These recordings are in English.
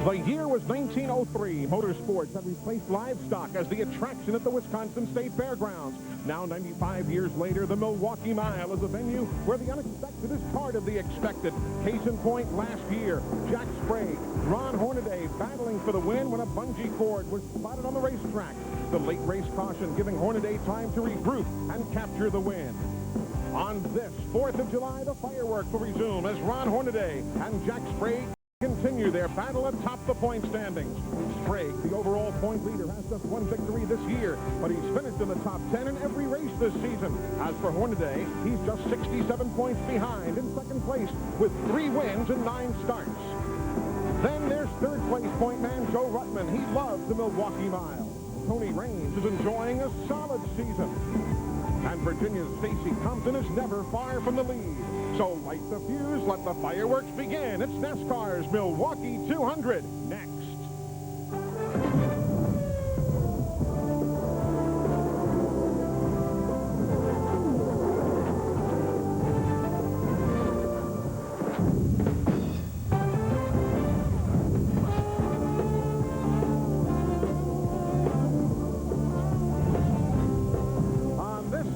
The year was 1903. Motorsports had replaced livestock as the attraction at the Wisconsin State Fairgrounds. Now, 95 years later, the Milwaukee Mile is a venue where the unexpected is part of the expected. Case in point, last year, Jack Sprague, Ron Hornaday battling for the win when a bungee cord was spotted on the racetrack. The late race caution giving Hornaday time to regroup and capture the win. On this 4th of July, the fireworks will resume as Ron Hornaday and Jack Sprague continue their battle atop the point standings. Sprague, the overall point leader, has just one victory this year, but he's finished in the top 10 in every race this season. As for Hornaday, he's just 67 points behind in second place with 3 wins and 9 starts. Then there's third place point man Joe Ruttman. He loves the Milwaukee Mile. Tony Raines is enjoying a solid season. And Virginia's Stacy Compton is never far from the lead. So light the fuse, let the fireworks begin. It's NASCAR's Milwaukee 200 next.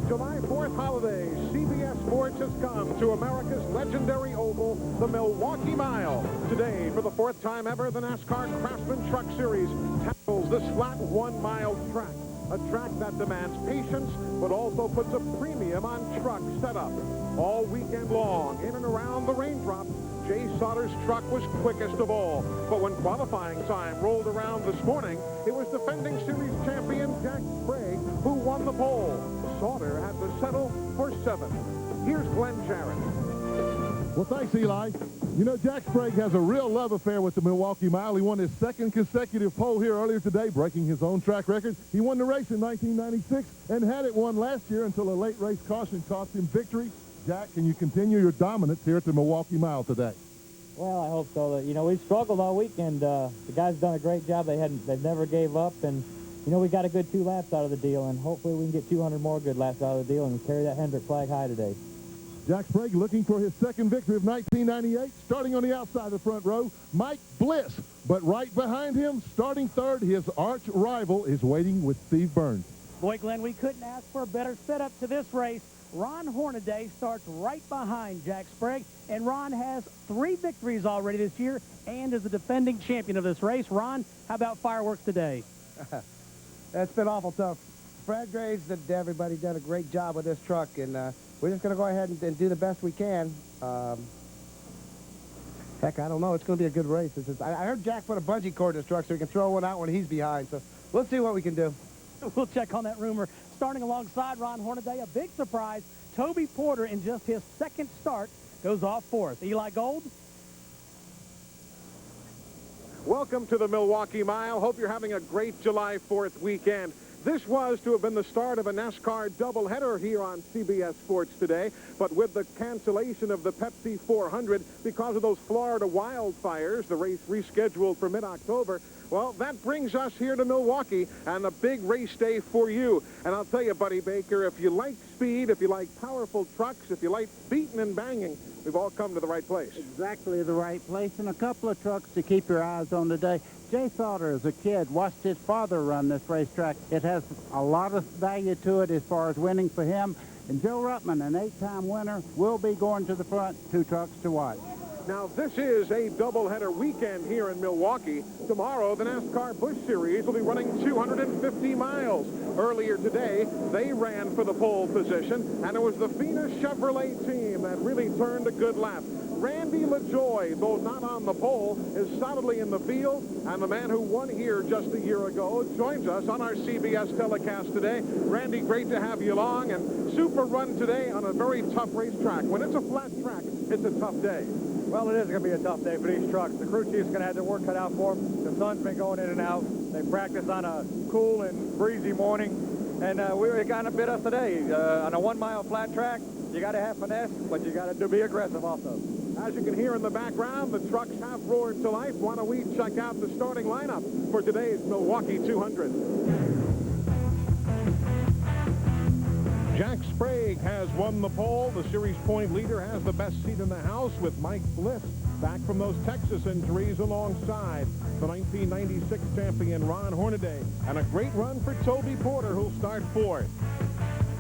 July 4th holiday, CBS Sports has come to America's legendary oval, the Milwaukee Mile. Today, for the 4th time ever, the NASCAR Craftsman Truck Series tackles this flat 1-mile track. A track that demands patience, but also puts a premium on truck setup. All weekend long, in and around the raindrop, Jay Sauter's truck was quickest of all. But when qualifying time rolled around this morning, it was defending series champion Jack Sprague who won the pole. Sauter had to settle for 7. Here's Glenn Jarrett. Well, thanks, Eli. You know, Jack Sprague has a real love affair with the Milwaukee Mile. He won his 2nd consecutive pole here earlier today, breaking his own track record. He won the race in 1996 and had it won last year until a late race caution cost him victory. Jack, can you continue your dominance here at the Milwaukee Mile today? Well, I hope so. You know, we've struggled all weekend. The guys done a great job. They've never gave up, and you know, we got a good 2 laps out of the deal, and hopefully we can get 200 more good laps out of the deal and carry that Hendrick flag high today. Jack Sprague looking for his 2nd victory of 1998. Starting on the outside of the front row, Mike Bliss. But right behind him, starting 3rd, his arch rival is waiting with Steve Burns. Boy, Glenn, we couldn't ask for a better setup to this race. Ron Hornaday starts right behind Jack Sprague, and Ron has 3 victories already this year and is the defending champion of this race. Ron, how about fireworks today? It's been awful tough. Brad Graves and everybody done a great job with this truck, and we're just going to go ahead and do the best we can. Heck, I don't know. It's going to be a good race. I heard Jack put a bungee cord in his truck so he can throw one out when he's behind, so we'll see what we can do. We'll check on that rumor. Starting alongside Ron Hornaday, a big surprise. Toby Porter, in just his 2nd start, goes off 4th. Eli Gold? Welcome to the Milwaukee Mile. Hope you're having a great July 4th weekend. This was to have been the start of a NASCAR doubleheader here on CBS Sports today, but with the cancellation of the Pepsi 400 because of those Florida wildfires, the race rescheduled for mid-October, well, that brings us here to Milwaukee and a big race day for you. And I'll tell you, Buddy Baker, if you like speed, if you like powerful trucks, if you like beating and banging, we've all come to the right place. Exactly the right place, and a couple of trucks to keep your eyes on today. Jay Sauter, as a kid, watched his father run this racetrack. It has a lot of value to it as far as winning for him. And Joe Ruttman, an 8-time winner, will be going to the front. 2 trucks to watch. Now, this is a doubleheader weekend here in Milwaukee. Tomorrow, the NASCAR Busch Series will be running 250 miles. Earlier today, they ran for the pole position, and it was the Fina Chevrolet team that really turned a good lap. Randy LaJoie, though not on the pole, is solidly in the field, and the man who won here just a year ago joins us on our CBS telecast today. Randy, great to have you along, and super run today on a very tough racetrack. When it's a flat track, it's a tough day. Well, it is going to be a tough day for these trucks. The crew chief's going to have their work cut out for them. The sun's been going in and out. They practiced on a cool and breezy morning, and it kind of bit us today. On a 1-mile flat track, you got to have finesse, but you got to be aggressive also. As you can hear in the background, the trucks have roared to life. Why don't we check out the starting lineup for today's Milwaukee 200. Jack Sprague has won the pole. The series point leader has the best seat in the house with Mike Bliss back from those Texas injuries alongside the 1996 champion Ron Hornaday. And a great run for Toby Porter, who'll start fourth.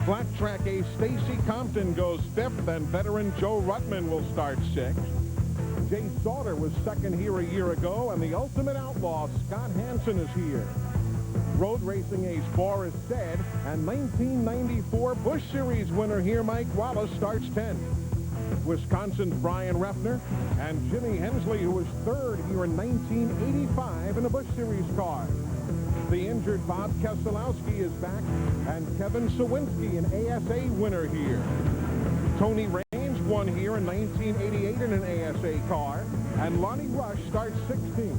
Flat track ace Stacy Compton goes fifth, and veteran Joe Ruttman will start sixth. Jay Sauter was second here a year ago, and the ultimate outlaw, Scott Hansen, is here. Road racing ace Boris Stead, and 1994 Busch Series winner here, Mike Wallace, starts 10th. Wisconsin's Brian Reffner and Jimmy Hensley, who was third here in 1985 in a Busch Series car. The injured Bob Keselowski is back, and Kevin Sawinski, an ASA winner here. Tony Raines won here in 1988 in an ASA car, and Lonnie Rush starts 16th.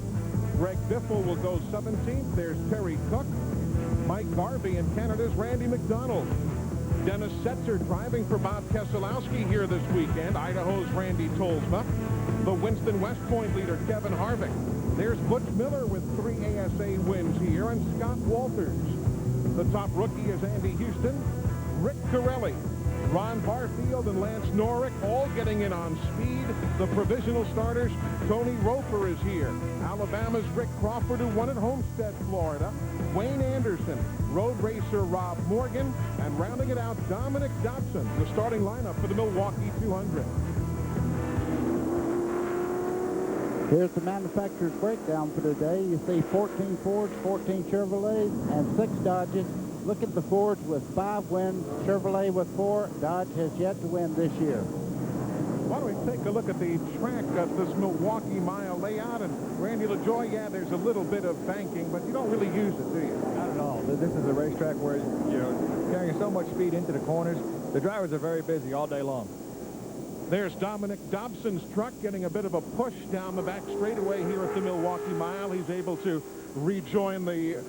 Greg Biffle will go 17th. There's Terry Cook. Mike Garvey, and Canada's Randy McDonald. Dennis Setzer driving for Bob Keselowski here this weekend. Idaho's Randy Tolsma. The Winston West Point leader, Kevin Harvick. There's Butch Miller with 3 ASA wins here, and Scott Walters. The top rookie is Andy Houston, Rick Corelli, Ron Barfield, and Lance Norrick, all getting in on speed. The provisional starters, Tony Roper is here. Alabama's Rick Crawford, who won at Homestead, Florida. Wayne Anderson, road racer Rob Morgan, and rounding it out, Dominic Dobson, the starting lineup for the Milwaukee 200. Here's the manufacturer's breakdown for today. You see 14 Fords, 14 Chevrolets, and 6 Dodges. Look at the Fords with 5 wins, Chevrolet with 4. Dodge has yet to win this year. Why don't we take a look at the track of this Milwaukee Mile layout? And Randy LaJoy, yeah, there's a little bit of banking, but you don't really use it, do you? Not at all. This is a racetrack where you're carrying so much speed into the corners. The drivers are very busy all day long. There's Dominic Dobson's truck getting a bit of a push down the back straightaway here at the Milwaukee Mile. He's able to rejoin the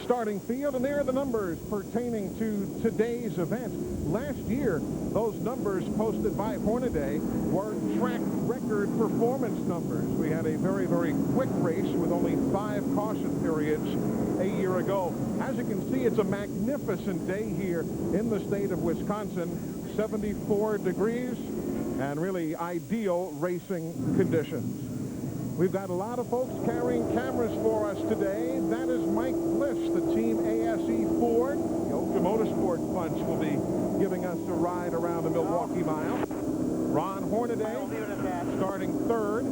starting field, and there are the numbers pertaining to today's event. Last year, those numbers posted by Hornaday were track record performance numbers. We had a very, very quick race with only 5 caution periods a year ago. As you can see, it's a magnificent day here in the state of Wisconsin. 74 degrees and really ideal racing conditions. We've got a lot of folks carrying cameras for us today. That is Mike Bliss, the Team ASE Ford. The Ultra Motorsports bunch will be giving us a ride around the Milwaukee Mile. Ron Hornaday starting third.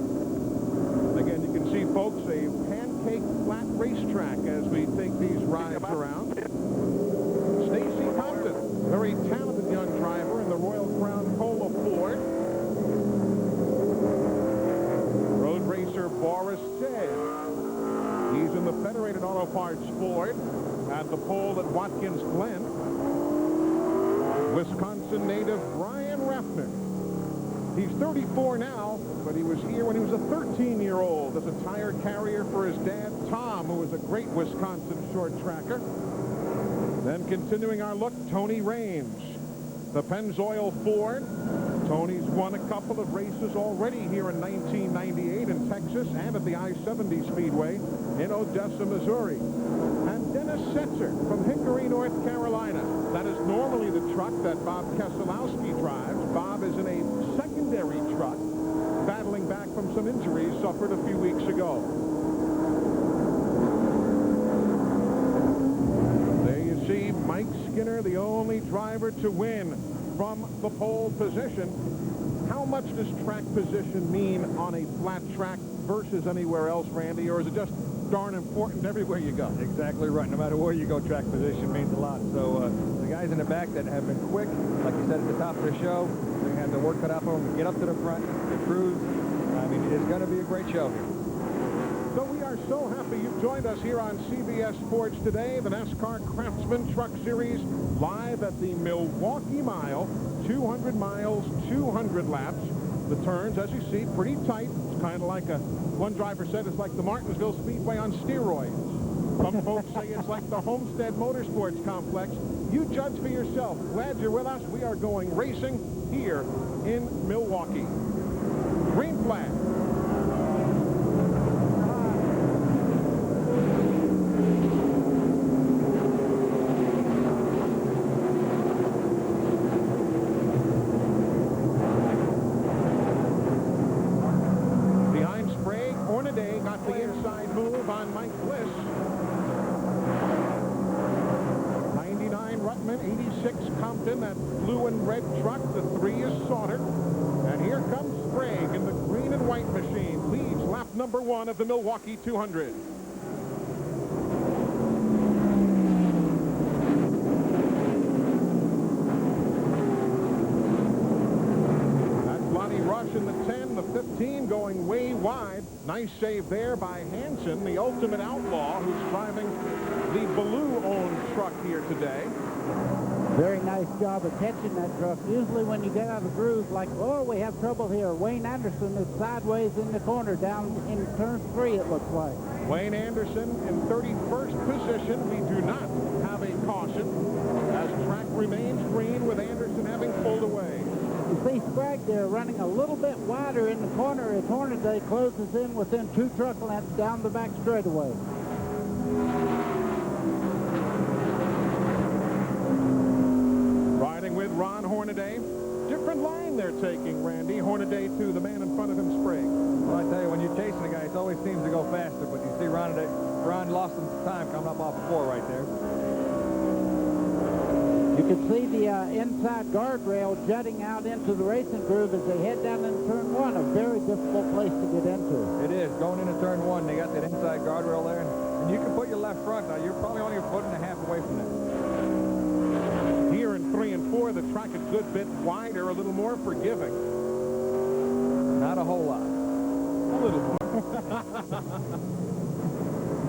Again, you can see, folks, a pancake flat racetrack as we take these rides around. Stacy Compton, very talented young driver in the Royal Crown Cola Ford. Racer Boris Stead. He's in the Federated Auto Parts Ford at the pole at Watkins Glen. Wisconsin native Brian Reffner. He's 34 now, but he was here when he was a 13-year-old as a tire carrier for his dad, Tom, who was a great Wisconsin short tracker. Then continuing our look, Tony Raines. The Pennzoil Ford. Tony's won a couple of races already here in 1998 in Texas and at the I-70 Speedway in Odessa, Missouri. And Dennis Setzer from Hickory, North Carolina. That is normally the truck that Bob Keselowski drives. Bob is in a secondary truck, battling back from some injuries suffered a few weeks ago. There you see Mike Skinner, the only driver to win from the pole position. How much does track position mean on a flat track versus anywhere else, Randy, or is it just darn important everywhere you go? Exactly right. No matter where you go, track position means a lot. So the guys in the back that have been quick, like you said at the top of the show, they have their work cut out for them to get up to the front, to cruise. I mean, it's going to be a great show here. So we are so happy you've joined us here on CBS Sports today. The NASCAR Craftsman Truck Series live at the Milwaukee Mile. 200 miles, 200 laps. The turns, as you see, pretty tight. It's kind of like one driver said, it's like the Martinsville Speedway on steroids. Some folks say it's like the Homestead Motorsports Complex. You judge for yourself. Glad you're with us. We are going racing here in Milwaukee. Green flag. on Mike Bliss. 99 Ruttman, 86 Compton, that blue and red truck. The 3 is Sauter. And here comes Sprague in the green and white machine. Leads lap number 1 of the Milwaukee 200. In the 10, the 15 going way wide. Nice save there by Hansen, the ultimate outlaw, who's driving the Baloo-owned truck here today. Very nice job of catching that truck. Usually when you get out of the groove, like, oh, we have trouble here. Wayne Anderson is sideways in the corner down in turn 3, it looks like. Wayne Anderson in 31st position. We do not have a caution as track remains green with Anderson having pulled away. You see Sprague there running a little bit wider in the corner as Hornaday closes in within 2 truck lengths down the back straightaway. Riding with Ron Hornaday. Different line they're taking, Randy. Hornaday to the man in front of him, Sprague. Well, I tell you, when you're chasing a guy, it always seems to go faster, but you see Ron lost some time coming up off the 4 right there. You can see the inside guardrail jutting out into the racing groove as they head down into turn 1. A very difficult place to get into. It is. Going into turn 1, they got that inside guardrail there. And you can put your left front. Now, you're probably only a foot and a half away from that. Here in 3 and 4, the track a good bit wider, a little more forgiving. Not a whole lot. A little more.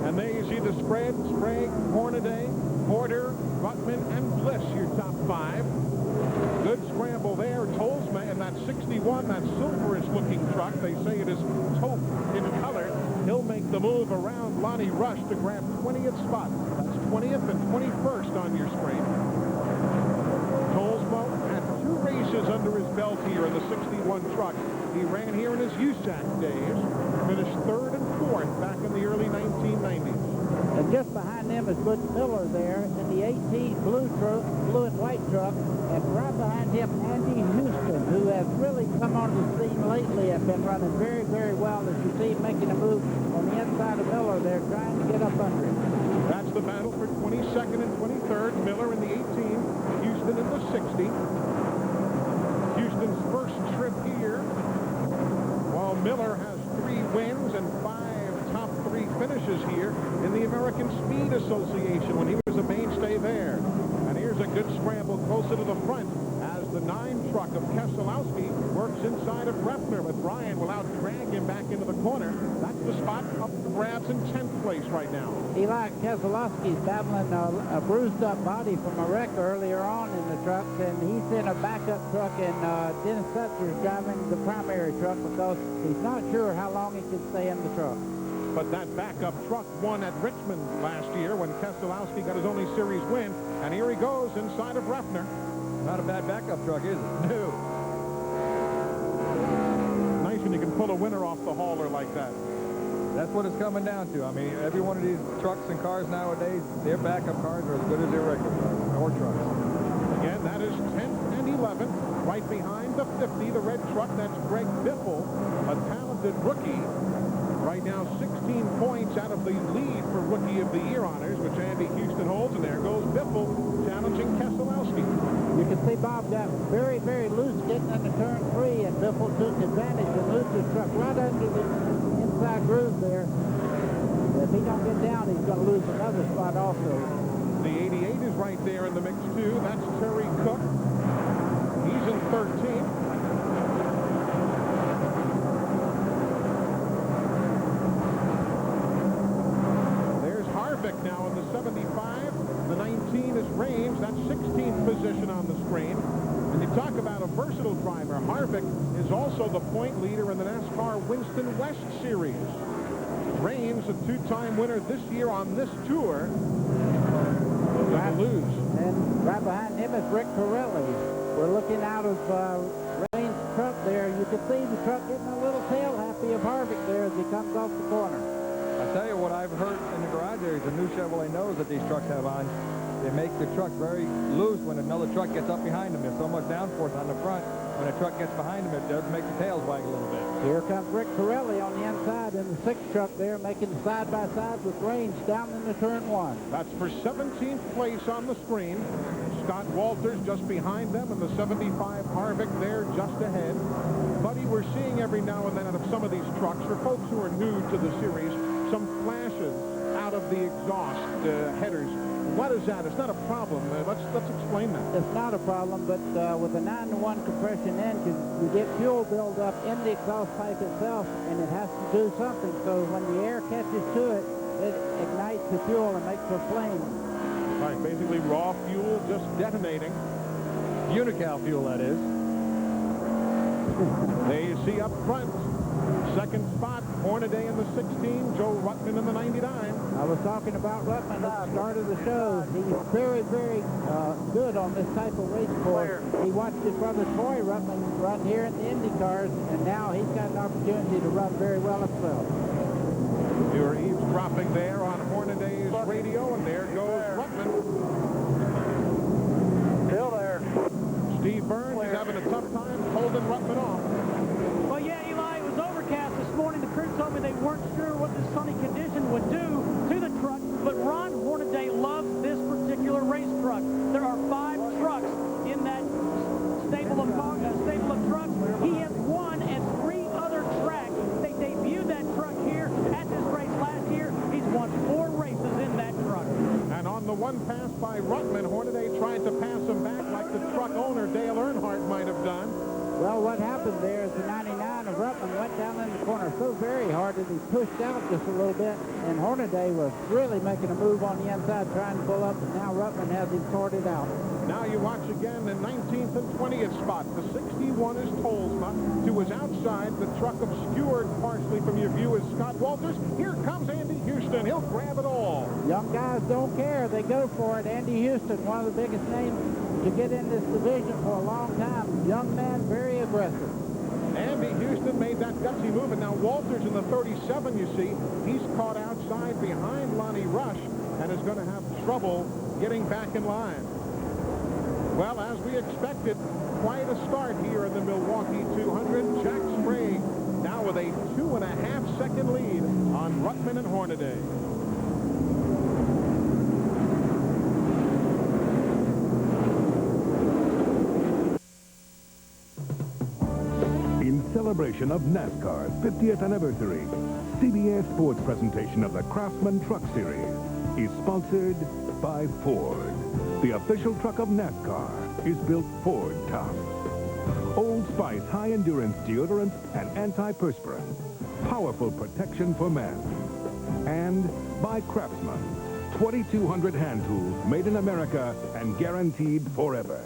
And there you see the spread. Sprague, Hornaday, Porter, Ruttman, and Bliss, your top 5. Good scramble there. Tolsma in that 61, that silverish-looking truck. They say it is taupe in color. He'll make the move around Lonnie Rush to grab 20th spot. That's 20th and 21st on your screen. Tolsma had 2 races under his belt here in the 61 truck. He ran here in his USAC days. Finished 3rd and 4th back in the early 1990s. And just behind them is Butch Miller there in the 18 blue and white truck. And right behind him, Andy Houston, who has really come on the scene lately and been running very, very well. As you see him making a move on the inside of Miller there, trying to get up under him. That's the battle for 22nd and 23rd. Miller in the 18, Houston in the 60. Houston's first trip here, while Miller has 3 wins and 5 top 3 finishes here in the American Speed Association when he was a mainstay there. And here's a good scramble closer to the front as the 9 truck of Keselowski works inside of Breffner, but Brian will out-drag him back into the corner. That's the spot up for grabs in 10th place right now. Eli Keselowski's battling a bruised-up body from a wreck earlier on in the trucks, and he's in a backup truck, and Dennis Sutcher's driving the primary truck because he's not sure how long he can stay in the truck. But that backup truck won at Richmond last year when Keselowski got his only series win. And here he goes inside of Breffner. Not a bad backup truck, is it? No. Nice when you can pull a winner off the hauler like that. That's what it's coming down to. I mean, every one of these trucks and cars nowadays, their backup cars are as good as their regular cars or trucks. Again, that is 10th and 11th. Right behind the 50, the red truck, that's Greg Biffle, a talented rookie. Right now, 16 points out of the lead for Rookie of the Year honors, which Andy Houston holds, and there goes Biffle challenging Keselowski. You can see Bob got very, very loose getting into turn 3, and Biffle took advantage and moved his truck right under the inside groove there. If he don't get down, he's going to lose another spot also. The 88 is right there in the mix, too. That's Terry Cook. He's in 13th. Now in the 75, the 19 is Rames. That's 16th position on the screen. And you talk about a versatile driver. Harvick is also the point leader in the NASCAR Winston West Series. Rames, a 2-time winner this year on this tour, will lose. And right behind him is Rick Pirelli. We're looking out of Raines' truck there. You can see the truck getting a little tail happy of Harvick there as he comes off the corner. I tell you what I've heard in the garage there is the new Chevrolet nose that these trucks have on. They make the truck very loose when another truck gets up behind them. There's so much downforce on the front. when a truck gets behind him, it does make the tails wag a little bit. Here comes Rick Pirelli on the inside in the 6th truck there, making side-by-side with range down into turn 1. That's for 17th place on the screen. Scott Walters just behind them, and the 75 Harvick there just ahead. Buddy, we're seeing every now and then out of some of these trucks, for folks who are new to the series, some flashes out of the exhaust headers. What is that? It's not a problem. Let's explain that. It's not a problem, but with a 9-to-1 compression engine, you get fuel buildup in the exhaust pipe itself, and it has to do something. So when the air catches to it, it ignites the fuel and makes a flame. Right, basically raw fuel just detonating. Unical fuel, that is. There you see up front, second spot, Hornaday in the 16, Joe Ruttman in the 99. I was talking about Ruttman at the start of the show. He's very, very good on this type of race course. He watched his brother Troy Ruttman run here in the Indy cars, and now he's got an opportunity to run very well himself. You're eavesdropping there on Hornaday's radio, and there goes Ruttman. Still there. Steve Burns is having a tough time holding Ruttman off. Well, yeah, Eli, it was overcast this morning. The crew told me they weren't sure what the sunny condition would do to the truck, but Ron Hornaday loves this particular race truck. There are 5 trucks in that stable of trucks. He has won at 3 other tracks. They debuted that truck here at this race last year. He's won 4 races in that truck. And on the one pass by Ruttman, Hornaday tried to pass him back like the truck owner Dale Earnhardt might have done. Well, what happened there is the 99 of Ruttman went down in the corner so very hard that he pushed out just a little bit, and Hornaday was really making a move on the inside trying to pull up, and now Ruttman has him sorted out. Now you watch again the 19th and 20th spot. The 61 is Tolsma, who was outside. The truck obscured partially from your view is Scott Walters. Here comes Andy Houston. He'll grab it all. Young guys don't care. They go for it. Andy Houston, one of the biggest names to get in this division for a long time. Young man, very aggressive. Andy Houston made that gutsy move, and now Walters in the 37, you see, he's caught outside behind Lonnie Rush and is going to have trouble getting back in line. Well, as we expected, quite a start here in the Milwaukee 200. Jack Sprague now with a 2.5-second lead on Ruttman and Hornaday. In celebration of NASCAR's 50th anniversary, CBS Sports presentation of the Craftsman Truck Series is sponsored by Ford. The official truck of NASCAR is built Ford tough. Old Spice high-endurance deodorant and antiperspirant. Powerful protection for men. And by Craftsman. 2,200 hand tools made in America and guaranteed forever.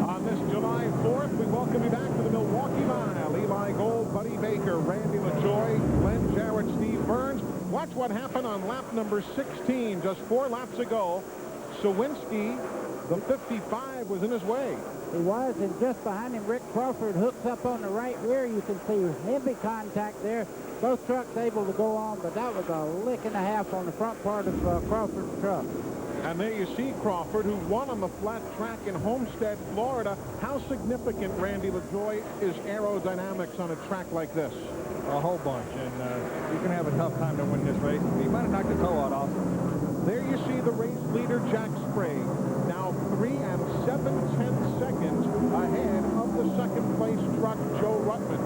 On this July 4th, we welcome you back to the Milwaukee Mile. Eli Gold, Buddy Baker, Randy LaJoie, Glenn Jarrett, Steve Burns. Watch what happened on lap number 16, just 4 laps ago. Sawinski, the 55, was in his way. He was, and just behind him, Rick Crawford hooks up on the right rear. You can see heavy contact there. Both trucks able to go on, but that was a lick and a half on the front part of Crawford's truck. And there you see Crawford, who won on the flat track in Homestead, Florida. How significant, Randy LaJoie, is aerodynamics on a track like this? A whole bunch, and you can have a tough time to win this race. He might have knocked the toe out also. There you see the race leader, Jack Sprague, now 3 7/10 seconds ahead of the second-place truck, Joe Ruttman.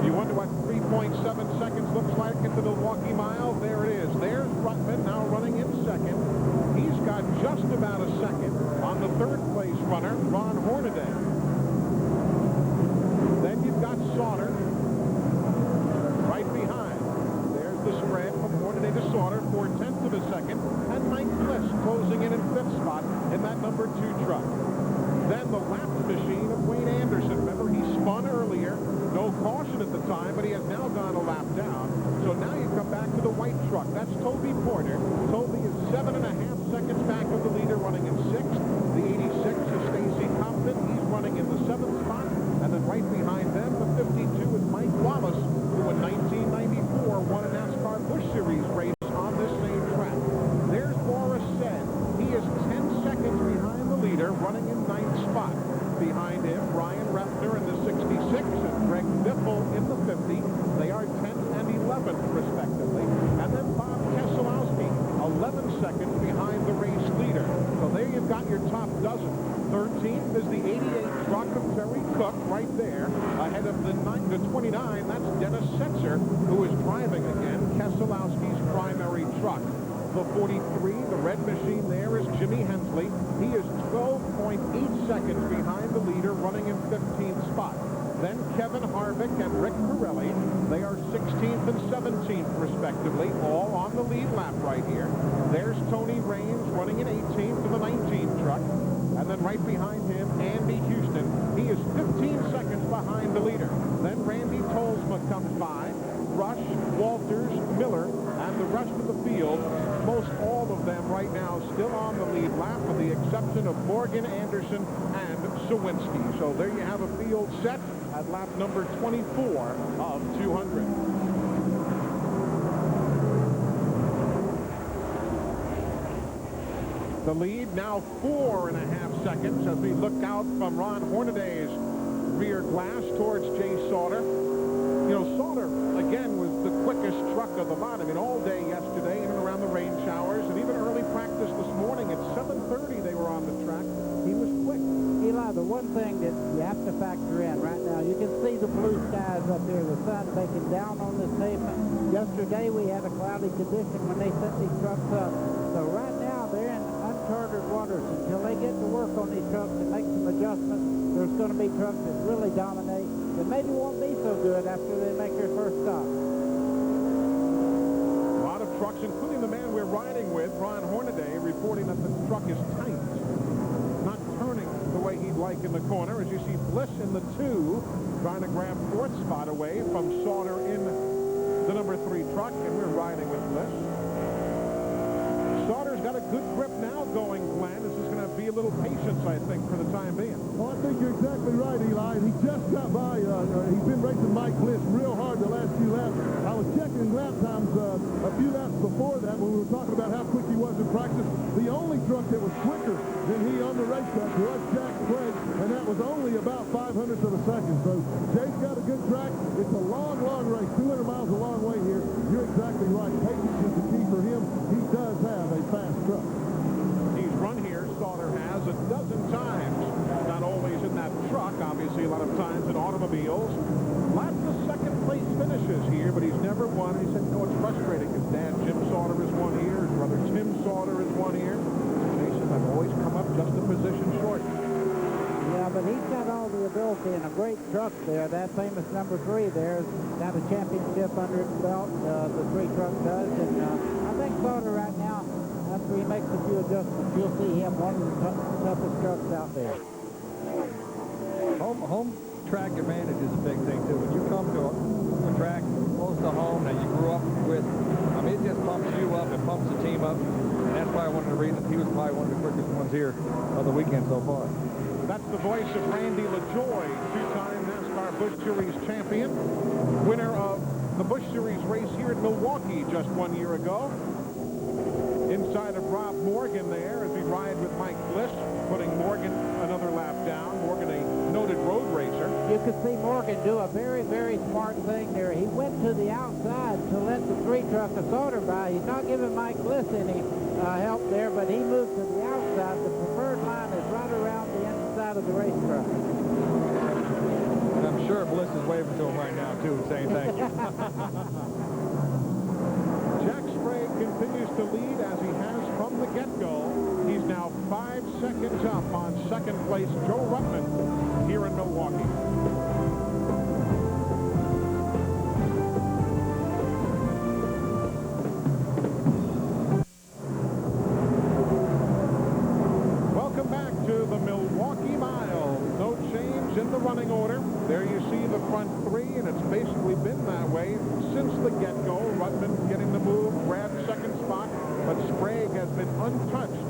If you wonder what 3.7 seconds looks like at the Milwaukee Mile, there it is. There's Ruttman now running in second. He's got just about a second on the third-place runner, Ron Hornaday. Then you've got Sauter right behind. There's the spread from Hornaday to Sauter, 4/10 of a second, and Mike Bliss closing in 5th spot in that number 2 truck. Then the lap machine of Wayne Anderson. Remember, he spun earlier. No caution at the time, but he has now gone a lap down. So now you come back to the white truck. That's Toby Porter. Toby is 7.5 seconds back of the leader, running in 6th. The 86 is Stacy Compton. He's running in the 7th spot. And then right behind them, the 52 is Mike Wallace, who in 1994 won a NASCAR Busch Series race on this same track. There's Boris Said. He is 10 seconds behind to 29. That's Dennis Setzer, who is driving again Keselowski's primary truck. The 43, the red machine there, is Jimmy Hensley. He is 12.8 seconds behind the leader, running in 15th spot. Then Kevin Harvick and Rick Pirelli. They are 16th and 17th, respectively, all on the lead lap right here. There's Tony Raines running in 18th in the 19th truck. And then right behind him, Andy Houston. He is 15 seconds behind the leader. Then Randy Tolsma comes by. Rush, Walters, Miller, and the rest of the field, most all of them right now still on the lead lap, with the exception of Morgan, Anderson, and Sawinski. So there you have a field set at lap number 24 of 200. The lead now 4.5 seconds as we look out from Ron Hornaday's rear glass towards Jay Sauter. You know, Sauter, again, was the quickest truck of the lot. I mean, all day yesterday, in and around the rain showers, and even early practice this morning at 7:30 they were on the track. He was quick. Eli, the one thing that you have to factor in right now, you can see the blue skies up there, the sun baking down on this pavement. Yesterday we had a cloudy condition when they set these trucks up. So right now they're in uncharted waters. Until they get to work on these trucks and make some adjustments, there's going to be trucks that really dominate that maybe won't be so good after they make their first stop. A lot of trucks, including the man we're riding with, Ron Hornaday, reporting that the truck is tight. Not turning the way he'd like in the corner. As you see Bliss in the 2, trying to grab 4th spot away from Sauter in the number 3 truck, and we're riding with Bliss. Sauter's got a good grip now going, Glenn. This is going to be a little patience, I think, for the time being. Well, I think you're exactly right, Eli. And he just got by. He's been racing Mike Bliss real hard the last few laps. I was checking lap times a few laps before that when we were talking about how quick he was in practice. The only truck that was quicker than he on the racetrack was Jack Sprague, and that was only about 500ths of a second. So Jay's got a good track. It's a long, long race. 200 miles a long way here. You're exactly right. Patience is the key for him. He does have a fast truck. He's run here, Sauter has, a dozen times. Not always in that truck, obviously a lot of times in automobiles. Lots of second place finishes here, but he's never won. He said, no, it's frustrating. His dad, Jim Sauter, is one here. His brother, Tim Sauter, is one here. Jason, I've always come up just a position short. Yeah, but he's got all the ability and a great truck there. That famous number 3 there has got a championship under its belt. The 3 truck does, and I think Sauter right now, after he makes a few adjustments, you'll see him one of the toughest trucks out there. Home track advantage is a big thing, too. When you come to a track close to home that you grew up with, I mean, it just pumps you up, it pumps the team up, and that's probably one of the reasons he was probably one of the quickest ones here of the weekend so far. That's the voice of Randy LaJoy, 2-time NASCAR Busch Series champion, winner of the Busch Series race here in Milwaukee just 1 year ago. Inside of Rob Morgan there as we ride with Mike Bliss, putting Morgan another lap down. Morgan, a noted road racer. You could see Morgan do a very, very smart thing there. He went to the outside to let the 3 truck of Sauter by. He's not giving Mike Bliss any help there, but he moved to the outside. The preferred line is right around the inside of the race truck. And I'm sure Bliss is waving to him right now, too, saying thank you. Jack Sprague continues to lead as he has from the get-go. He's now 5 seconds up on second place Joe Ruttman here in Milwaukee. Welcome back to the Milwaukee Mile. No change in the running order. There you see the front 3, and it's basically been that way since the get-go. Ruttman getting the move, grabbed second spot, but Sprague has been untouched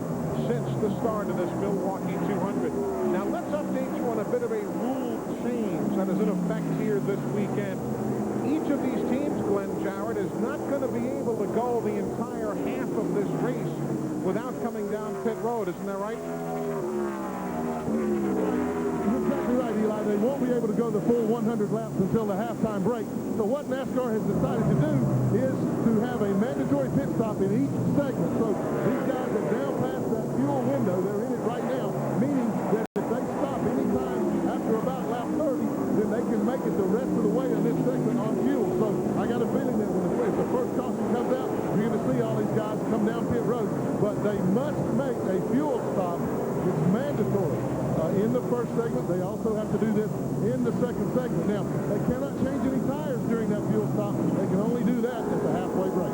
since the start of this Milwaukee 200. Now let's update you on a bit of a rule change that is in effect here this weekend. Each of these teams, Glenn Jarrett, is not going to be able to go the entire half of this race without coming down pit road. Isn't that right? You're exactly right, Eli. They won't be able to go the full 100 laps until the halftime break. So what NASCAR has decided to do is to have a mandatory pit stop in each segment. So these guys are down past that fuel window. They're in it right now, meaning that if they stop anytime after about lap 30, then they can make it the rest of the way must make a fuel stop. It's mandatory. In the first segment, they also have to do this in the second segment. Now, they cannot change any tires during that fuel stop. They can only do that at the halfway break.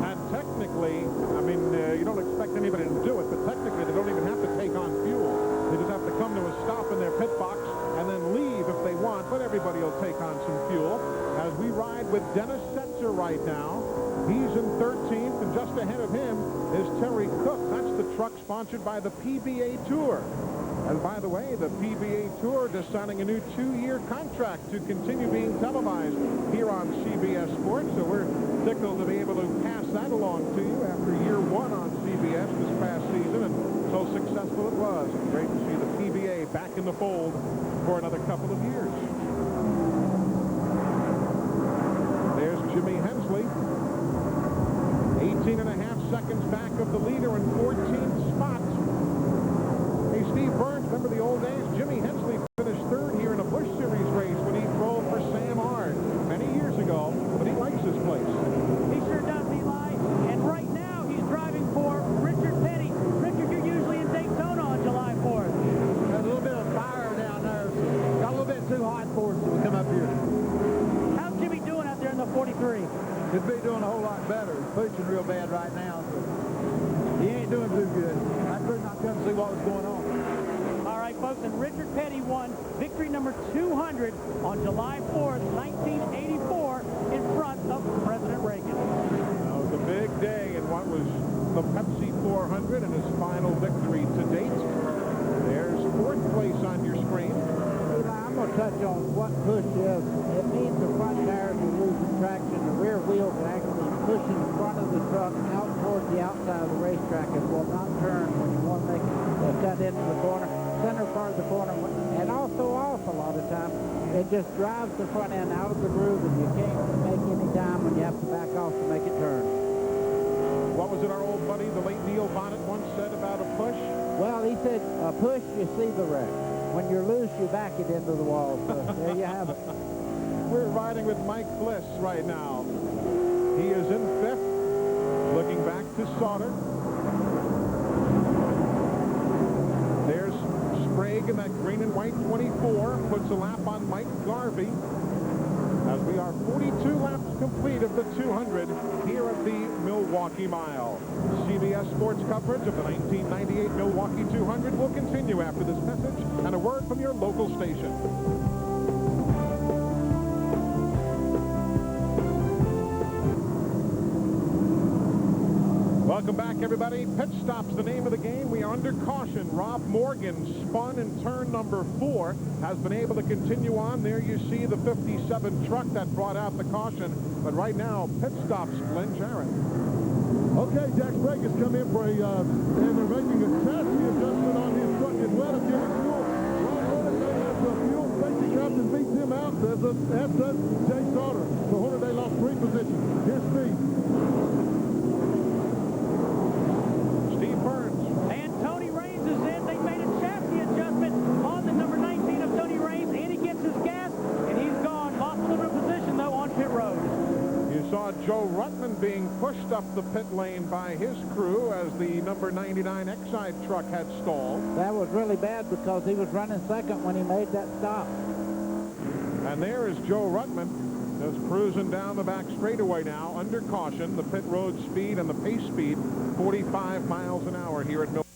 And technically, I mean, you don't expect anybody to do it, but technically they don't even have to take on fuel. They just have to come to a stop in their pit box and then leave if they want, but everybody will take on some fuel. As we ride with Dennis Setzer right now, he's in 13th, and just ahead of him is Terry Cook. That's the truck sponsored by the PBA Tour. And by the way, the PBA Tour just signing a new 2-year contract to continue being televised here on CBS Sports. So we're tickled to be able to pass that along to you after year 1 on CBS this past season, and so successful it was. And great to see the PBA back in the fold for another couple of years. There's Jimmy Hensley, 18.5 seconds back of the leader in 14th spot. Hey, Steve Burns, remember the old days? Jimmy Hensley finished 3rd here in a Busch Series race when he drove for Sam Ard many years ago, but he likes his place. He sure does, Eli. And right now, he's driving for Richard Petty. Richard, you're usually in Daytona on July 4th. There's a little bit of fire down there. Got a little bit too hot for us to come up here. How's Jimmy doing out there in the 43? Could be doing a whole lot better. He's pushing real bad right now. So he ain't doing too good. I could not come see what was going on. All right, folks, and Richard Petty won victory number 200 on July 4th, 1984, in front of President Reagan. It was a big day in what was the Pepsi 400 and his final victory to date. There's 4th place on your screen. Eli, I'm going to touch on what push is. It means the front tires are losing traction. The rear wheels are actually pushing the front of the truck out towards the outside of the racetrack and will not turn when you want to make a cut into the corner, center part of the corner, and also off a lot of times. It just drives the front end out of the groove, and you can't make any time when you have to back off to make it turn. What was it our old buddy, the late Neil Bonnet, once said about a push? Well, he said, a push, you see the wreck. When you're loose, you back it into the wall. So there you have it. We're riding with Mike Bliss right now. He is in 5th, looking back to Sauter. There's Sprague in that green and white 24, puts a lap on Mike Garvey. As we are 42 laps complete of the 200 here at the Milwaukee Mile. CBS Sports coverage of the 1998 Milwaukee 200 will continue after this message and a word from your local station. Welcome back, everybody. Pit stop's the name of the game. We are under caution. Rob Morgan spun in turn number 4, has been able to continue on. There you see the 57 truck that brought out the caution. But right now, pit stops Glenn Jarrett. Okay, Jack Sprague has come in for a, and they're making a chassis adjustment on his truck as well to give it fuel. Ron Hornaday has the fuel safety captain beats him out, as does Jay Sauter. So Hornaday lost 3 positions. Here's Steve. Steve Burns. And Tony Raines is in. They made a chassis adjustment on the number 19 of Tony Raines, and he gets his gas, and he's gone. Lost a little bit of position, though, on pit road. You saw Joe Ruttman being pushed up the pit lane by his crew as the number 99 Exide truck had stalled. That was really bad because he was running second when he made that stop. And there is Joe Ruttman just cruising down the back straightaway now under caution. The pit road speed and the pace speed, 45 miles an hour here at Milwaukee.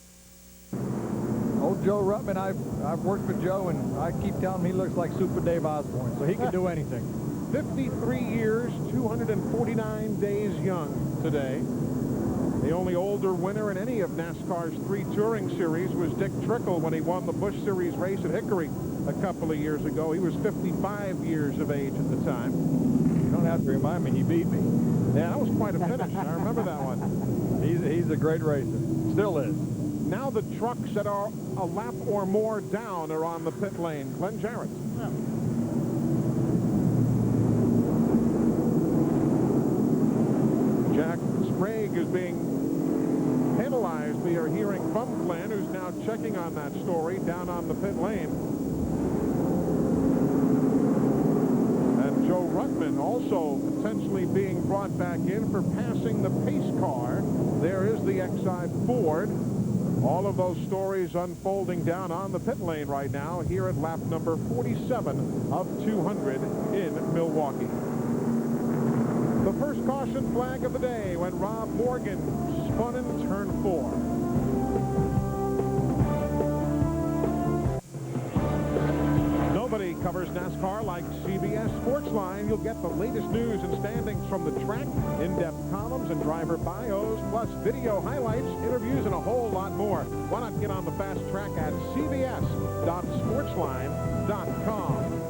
Old Joe Ruttman, I've worked with Joe, and I keep telling him he looks like Super Dave Osborne, so he can do anything. 53 years, 249 days young today. The only older winner in any of NASCAR's 3 touring series was Dick Trickle when he won the Busch Series race at Hickory a couple of years ago. He was 55 years of age at the time. You don't have to remind me, he beat me. Yeah, that was quite a finish. I remember that one. He's a great racer. Still is. Now the trucks that are a lap or more down are on the pit lane. Glenn Jarrett. Jack Sprague is being penalized. We are hearing from Glenn, who's now checking on that story down on the pit lane. And Joe Ruttman also potentially being brought back in for passing the pace car. There is the Exide Ford. All of those stories unfolding down on the pit lane right now here at lap number 47 of 200 in Milwaukee. The first caution flag of the day when Rob Morgan spun in turn 4. Nobody covers NASCAR like CBS Sportsline. You'll get the latest news and standings from the track, in-depth columns and driver bios, plus video highlights, interviews, and a whole lot more. Why not get on the fast track at cbs.sportsline.com.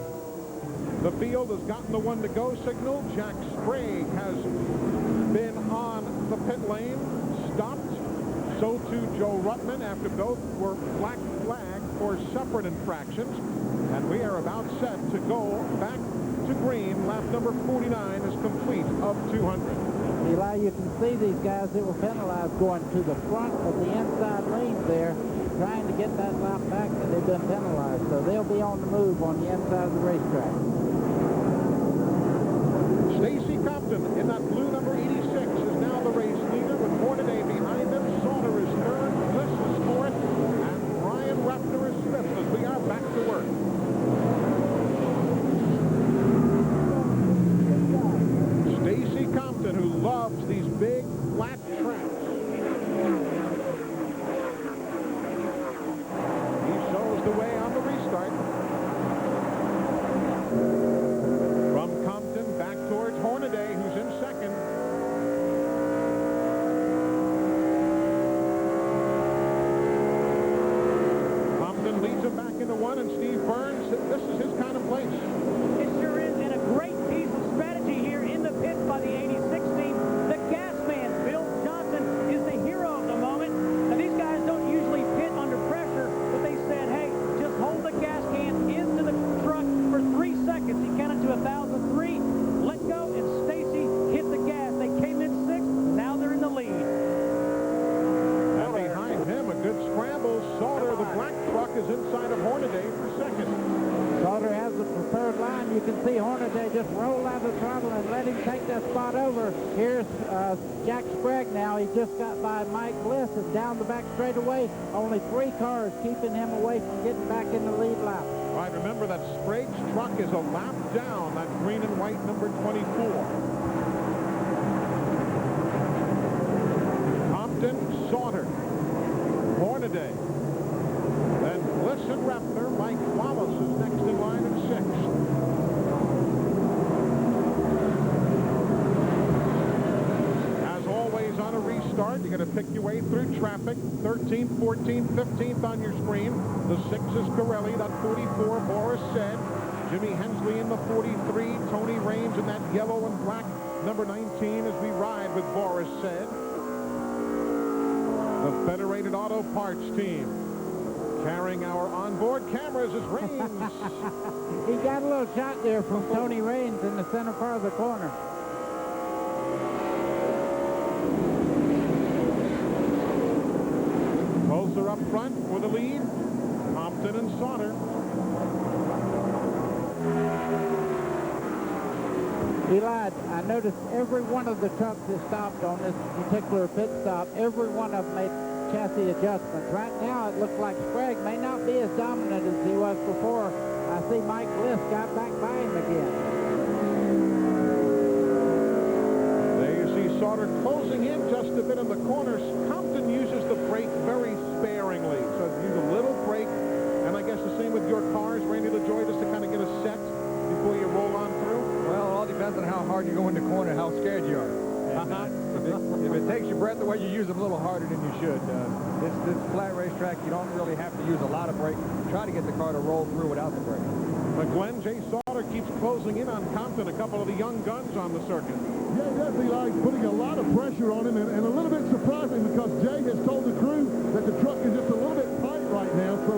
The field has gotten the one-to-go signal. Jack Sprague has been on the pit lane, stopped. So too Joe Ruttman, after both were black flagged for separate infractions. And we are about set to go back to green. Lap number 49 is complete of 200. Eli, you can see these guys that were penalized going to the front of the inside lanes there, trying to get that lap back, and they've been penalized. So they'll be on the move on the inside of the racetrack. Stacy Compton in that blue number 86 is now the race leader with Hornaday behind him. Sauter is third, Bliss is fourth, and Brian Repner is fifth as we are back to work. Stacy Compton, who loves these big flat tracks. He shows the way on the restart. From Compton back towards Hornaday, who's in second. Compton leads him back into one, and Steve Burns, this is his kind of place. It sure is, and a great piece of strategy here in the pits by the 86 team. The gas man, Bill Johnson, is the hero of the moment. Now, these guys don't usually pit under pressure, but they said, hey, just hold the gas can into the truck for 3 seconds. He counted to 1,003, let go, and Stacy hit the gas. They came in 6th, now they're in the lead. And behind him, a good scramble. Sauter, the black truck, is inside of Hornaday for second. Sauter has the preferred line. You can see Hornaday just roll out of the throttle and let him take that spot over. Here's Jack Sprague now. He just got by Mike Bliss and down the back straightaway. Only 3 cars keeping him away from getting back in the lead lap. All right, remember that Sprague's truck is a lap down, that green and white number 24. Compton, Sauter, Hornaday, then Bliss and Repner. Mike Wallace is next in line at 6th. As always on a restart, you're going to pick your way through traffic. 13th, 14th, 15th on your screen. The 6 is Corelli, that 44, Boris said. Jimmy Hensley in the 43, Tony Raines in that yellow and black number 19 as we ride with Boris said. The Federated Auto Parts team carrying our onboard cameras as Raines. He got a little shot there from Tony Raines in the center part of the corner. Closer up front for the lead, Compton and Sauter. Eli, I noticed every one of the trucks that stopped on this particular pit stop, every one of them made chassis adjustments. Right now, it looks like Sprague may not be as dominant as he was before. I see Mike Bliss got back by him again. There you see Sauter closing in just a bit in the corners. Compton uses the brake very sparingly, so use a little brake. And I guess the same with your cars, Randy LaJoy, just to kind of get a set before you roll on through. Well, it all depends on how hard you go in the corner, how scared you are. If it takes your breath away, you use them a little harder than you should. This flat racetrack, you don't really have to use a lot of brake. Try to get the car to roll through without the brake. But Glenn J. Sauter keeps closing in on Compton, a couple of the young guns on the circuit. Yeah, he does. Eli, putting a lot of pressure on him, and a little bit surprising because Jay has told the crew that the truck is just a little bit tight right now. So,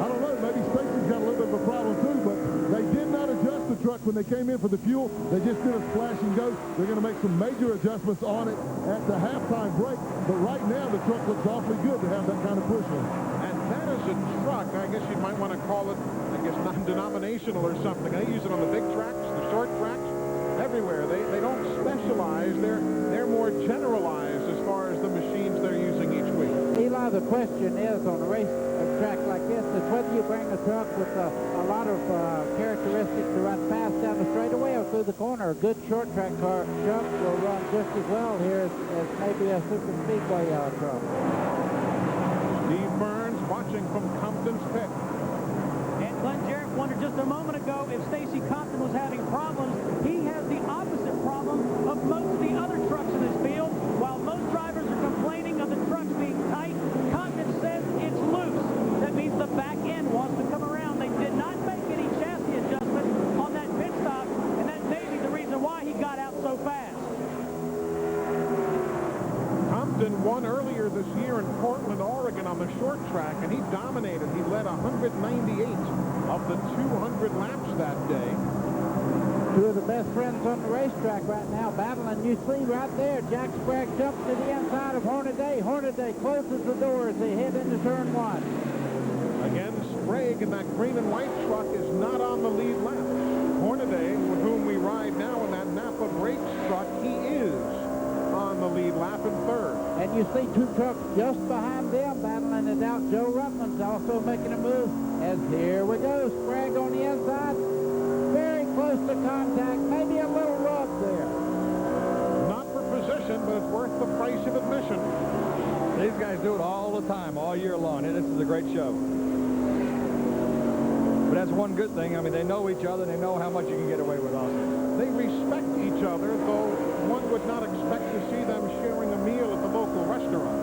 I don't know, maybe Stacy's got a little bit of a problem too, but they did not adjust the truck when they came in for the fuel. They just did a splash and go. They're going to make some major adjustments on it at the halftime break. But right now, the truck looks awfully good to have that kind of push on it. And that is a truck, I guess you might want to call it, I guess, non-denominational or something. They use it on the big tracks, the short tracks, everywhere. They don't specialize. They're more generalized as far as the machines they're using each week. Eli, the question is on a race track like this is whether you bring a truck with a lot of characteristics to run fast down the straightaway or through the corner. A good short track truck will run just as well here as maybe a super speedway truck. Steve Burns watching from Compton's pit. And Glenn Jarrett wondered just a moment ago if Stacy Compton was having problems. He has the opposite problem of most of the other trucks in this field. While most drivers are complaining of the trucks being tight, Compton says it's loose. That means the back end wants to come around. They did not make any chassis adjustment on that pit stop, and that may be the reason why he got out so fast. Compton won earlier this year in Portland, Oregon on the short track, and he dominated. He led 198 of the 200 laps that day. Two of the best friends on the racetrack right now battling. You see right there, Jack Sprague jumps to the inside of Hornaday. Hornaday closes the door as they head into turn one. Again, Sprague in that green and white truck is not on the lead lap. Hornaday, with whom we ride now in that Napa Brakes truck, he is on the lead lap in third. And you see two trucks just behind them battling it out. Joe Rutland's also making a move. As here we go, Sprague on the inside. Very close to contact, maybe a little rub there. Not for position, but it's worth the price of admission. These guys do it all the time, all year long. This is a great show. But that's one good thing. I mean, they know each other. They know how much you can get away with also. They respect each other, though one would not expect to see them sharing a meal at the local restaurant.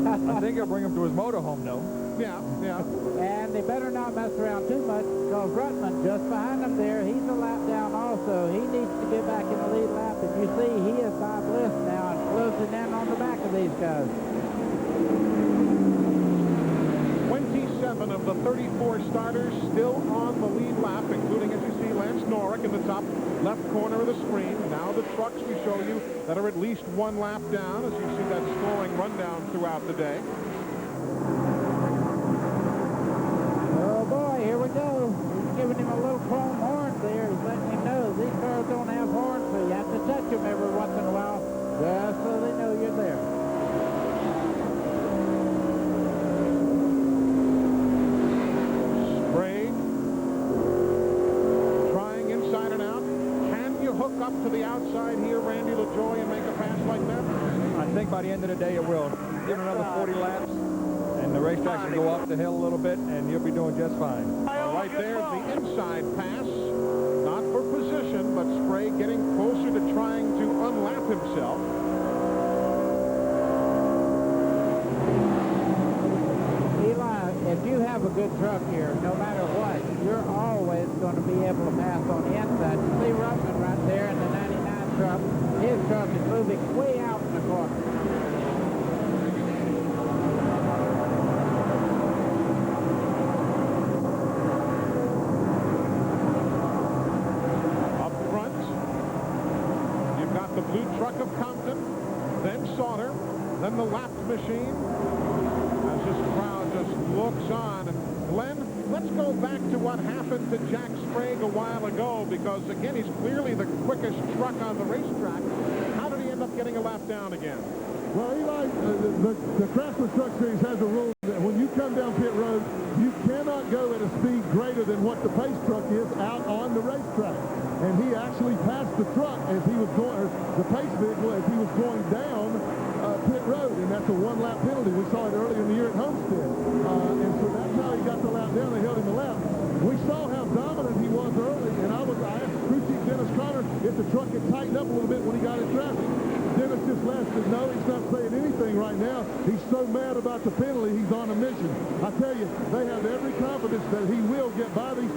I think he'll bring him to his motorhome, though. Yeah. And they better not mess around too much because Rutland just behind him there, he's a lap down also. He needs to get back in the lead lap. And you see, he is by Bliss now and closing in on the back of these guys. 27 of the 34 starters still on the lead lap, including, as you see, Lance Norrick in the top left corner of the screen. Now the trucks we show you that are at least one lap down, as you see that scoring rundown throughout the day. Oh boy, here we go. He's giving him a little chrome horn there. He's letting him know these cars don't have horns, so you have to touch them every once in a while just so they know you're there. Sprague trying inside and out. Can you hook up to the outside here, Randy LaJoy, and make a pass like that? I think by the end of the day it will. Give it another 40 laps, and the racetrack will go up the hill a little bit, and you'll be doing just fine. Right there, the inside pass. Not for position, but Sprague getting closer to trying to unlap himself. Eli, if you have a good truck here, no matter what, you're always going to be able to pass on the inside. You see Rutland right there in the 99 truck. His truck is moving way out in the corner. Up front, you've got the blue truck of Compton, then Sauter, then the lapped machine. As this crowd just looks on. And Glenn, let's go back to what happened to Jack Sprague a while ago, because again, he's clearly the quickest truck on the racetrack. How did he end up getting a lap down again? Well, Eli, the Craftsman Truck Series has a rule that when you come down pit road, you cannot go at a speed greater than what the pace truck is out on the racetrack. And he actually passed the truck as he was going, or the pace vehicle as he was going down pit road, and that's a one-lap penalty. We saw it earlier in the year at Homestead. And so that's how he got the lap down. They held him a lap. We saw how dominant he was early, and I asked crew chief Dennis Connor if the truck had tightened up a little bit when he got in traffic. Dennis just laughed and said, no, he's not saying anything right now. He's so mad about the penalty, he's on a mission. I tell you, they have every confidence that he will get by these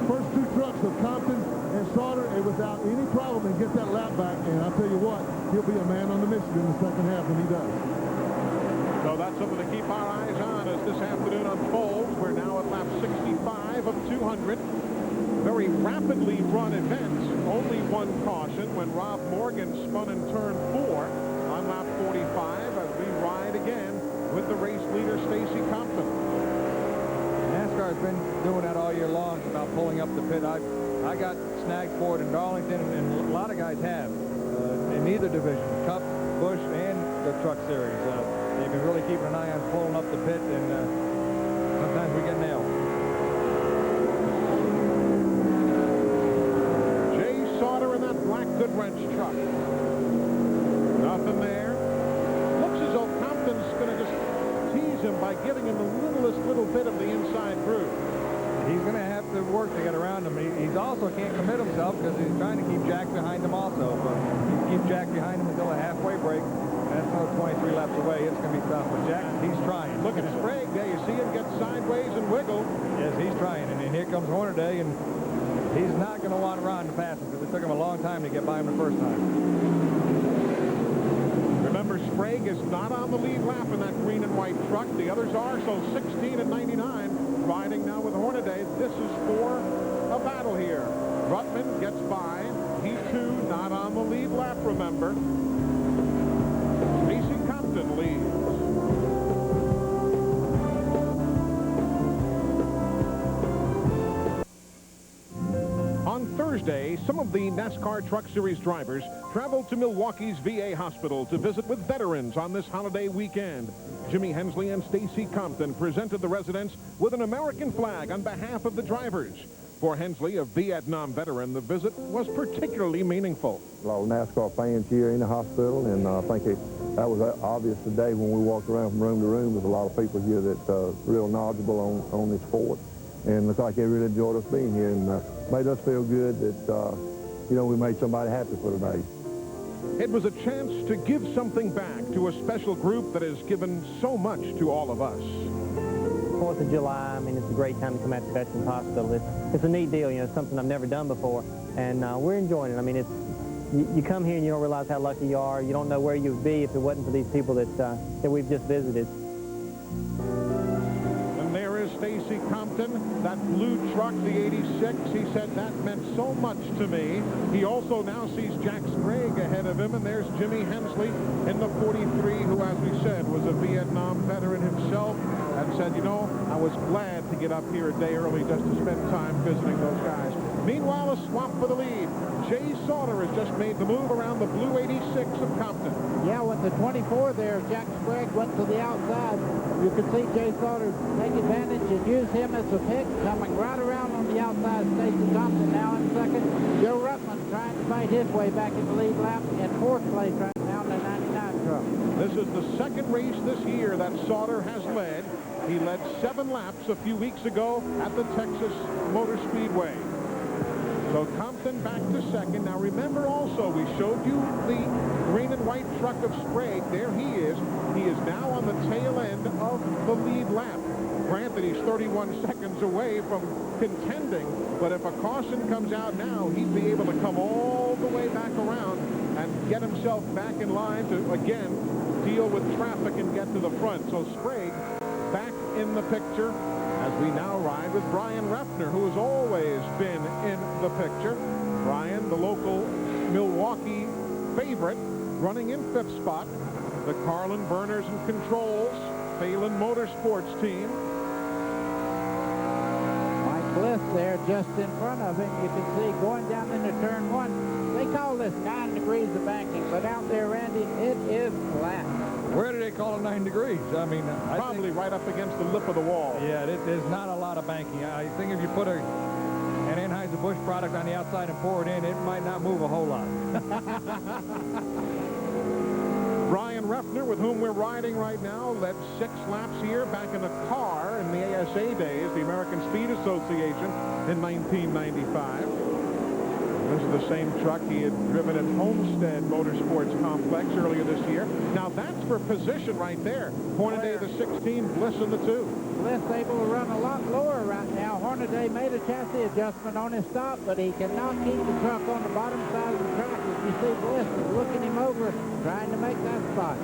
first two trucks of Compton and Sauter and without any problem and get that lap back. And I'll tell you what, he'll be a man on the mission in the second half when he does. So that's something to keep our eyes on as this afternoon unfolds. We're now at lap 65 of 200. Very rapidly run event. Only one caution when Rob Morgan spun in turn 4 on lap 45 as we ride again with the race leader Stacy Compton. NASCAR's been doing that all year long about pulling up the pit. I got snagged for it in Darlington, and a lot of guys have in either division, Cup, Busch, and the truck series. They've been really keeping an eye on pulling up the pit, and sometimes we get nailed. Jay Sauter in that black Goodwrench truck. Nothing there. Looks as though Compton's going to just tease him by giving him the littlest little bit of the inside groove. He's going to have to work to get around him. He also can't commit himself because he's trying to keep Jack behind him also. But you keep Jack behind him until a halfway break. That's another 23 laps away. It's going to be tough. But Jack, he's trying. Look at Sprague there. You see him get sideways and wiggle. Yes, he's trying. And then here comes Hornaday, and he's not going to want Ron to pass him because it took him a long time to get by him the first time. Remember, Sprague is not on the lead lap in that green and white truck. The others are, so 16 and 99 riding now with Hornaday. This is for a battle here. Ruttman gets by. He's 2, not on the lead lap, remember. Stacy Compton leads. On Thursday, some of the NASCAR Truck Series drivers traveled to Milwaukee's VA hospital to visit with veterans on this holiday weekend. Jimmy Hensley and Stacy Compton presented the residents with an American flag on behalf of the drivers. For Hensley, a Vietnam veteran, the visit was particularly meaningful. A lot of NASCAR fans here in the hospital, and I think that was obvious today when we walked around from room to room. There's a lot of people here that real knowledgeable on this sport, and looks like they really enjoyed us being here, and made us feel good that, you know, we made somebody happy for today. It was a chance to give something back to a special group that has given so much to all of us. 4th of July, I mean, it's a great time to come out to Veterans Hospital. It's a neat deal, you know, it's something I've never done before, and we're enjoying it. I mean, you come here and you don't realize how lucky you are. You don't know where you'd be if it wasn't for these people that we've just visited. And there is Stacy Compton, that blue truck, the 86. He said that meant so much to me. He also now sees Jack Sprague ahead of him, and there's Jimmy Hensley in the 43, who, as we said, was a Vietnam veteran himself, and said, you know, I was glad to get up here a day early just to spend time visiting those guys. Meanwhile, a swap for the lead. Jay Sauter has just made the move around the blue 86 of Compton. Yeah, with the 24 there, Jack Sprague went to the outside. You could see Jay Sauter take advantage and use him as a pick, coming right around on the outside. Stacy Compton now in second. Joe Ruttman trying to fight his way back in the lead lap. In 4th place right now in the 99 truck. This is the second race this year that Sauter has led. He led 7 laps a few weeks ago at the Texas Motor Speedway. So Compton back to second. Now remember also, we showed you the green and white truck of Sprague. There he is. He is now on the tail end of the lead lap. Granted, he's 31 seconds away from contending, but if a caution comes out now, he'd be able to come all the way back around and get himself back in line to, again, deal with traffic and get to the front. So Sprague back in the picture as we now ride with Brian Refner, who has always been in the picture. Brian, the local Milwaukee favorite, running in 5th spot. The Carlin Burners and Controls, Phelan Motorsports team. Mike Bliss there just in front of him. You can see going down into turn 1. They call this 9 degrees of banking, but out there, Randy, it is flat. Where do they call it 9 degrees? I mean, Probably right up against the lip of the wall. Yeah, there's not a lot of banking. I think if you put an Anheuser-Busch product on the outside and pour it in, it might not move a whole lot. Brian Refner, with whom we're riding right now, led 6 laps here back in a car in the ASA days, the American Speed Association, in 1995. This is the same truck he had driven at Homestead Motorsports Complex earlier this year. Now that's for position right there. Hornaday the 16, Bliss in the 2. Bliss able to run a lot lower right now. Hornaday made a chassis adjustment on his stop, but he cannot keep the truck on the bottom side of the track. As you see, Bliss is looking him over, trying to make that spot.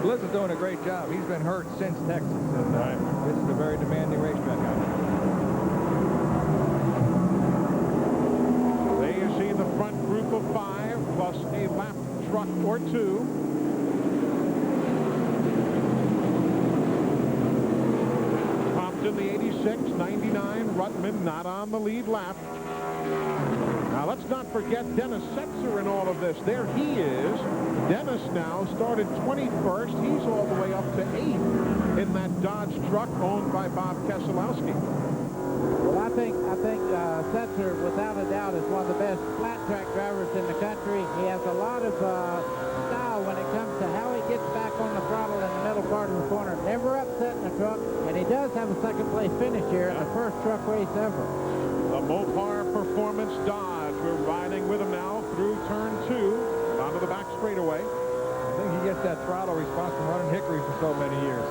Bliss is doing a great job. He's been hurt since Texas, and this is a very demanding racetrack out there. There you see the front group of 5 plus a lap truck or 2. Compton the 86, 99, Ruttman not on the lead lap. Now let's not forget Dennis Setzer in all of this. There he is Dennis now started 21st. He's all the way up to 8th in that Dodge truck owned by Bob Keselowski. Well, I think Setzer, without a doubt, is one of the best flat track drivers in the country. He has a lot of style when it comes to how he gets back on the throttle in the middle part of the corner. Never upsetting the truck, and he does have a second place finish here in the first truck race ever. The Mopar Performance Dodge. We're riding with him now through turn 2 onto the back straightaway. I think he gets that throttle response from running Hickory for so many years.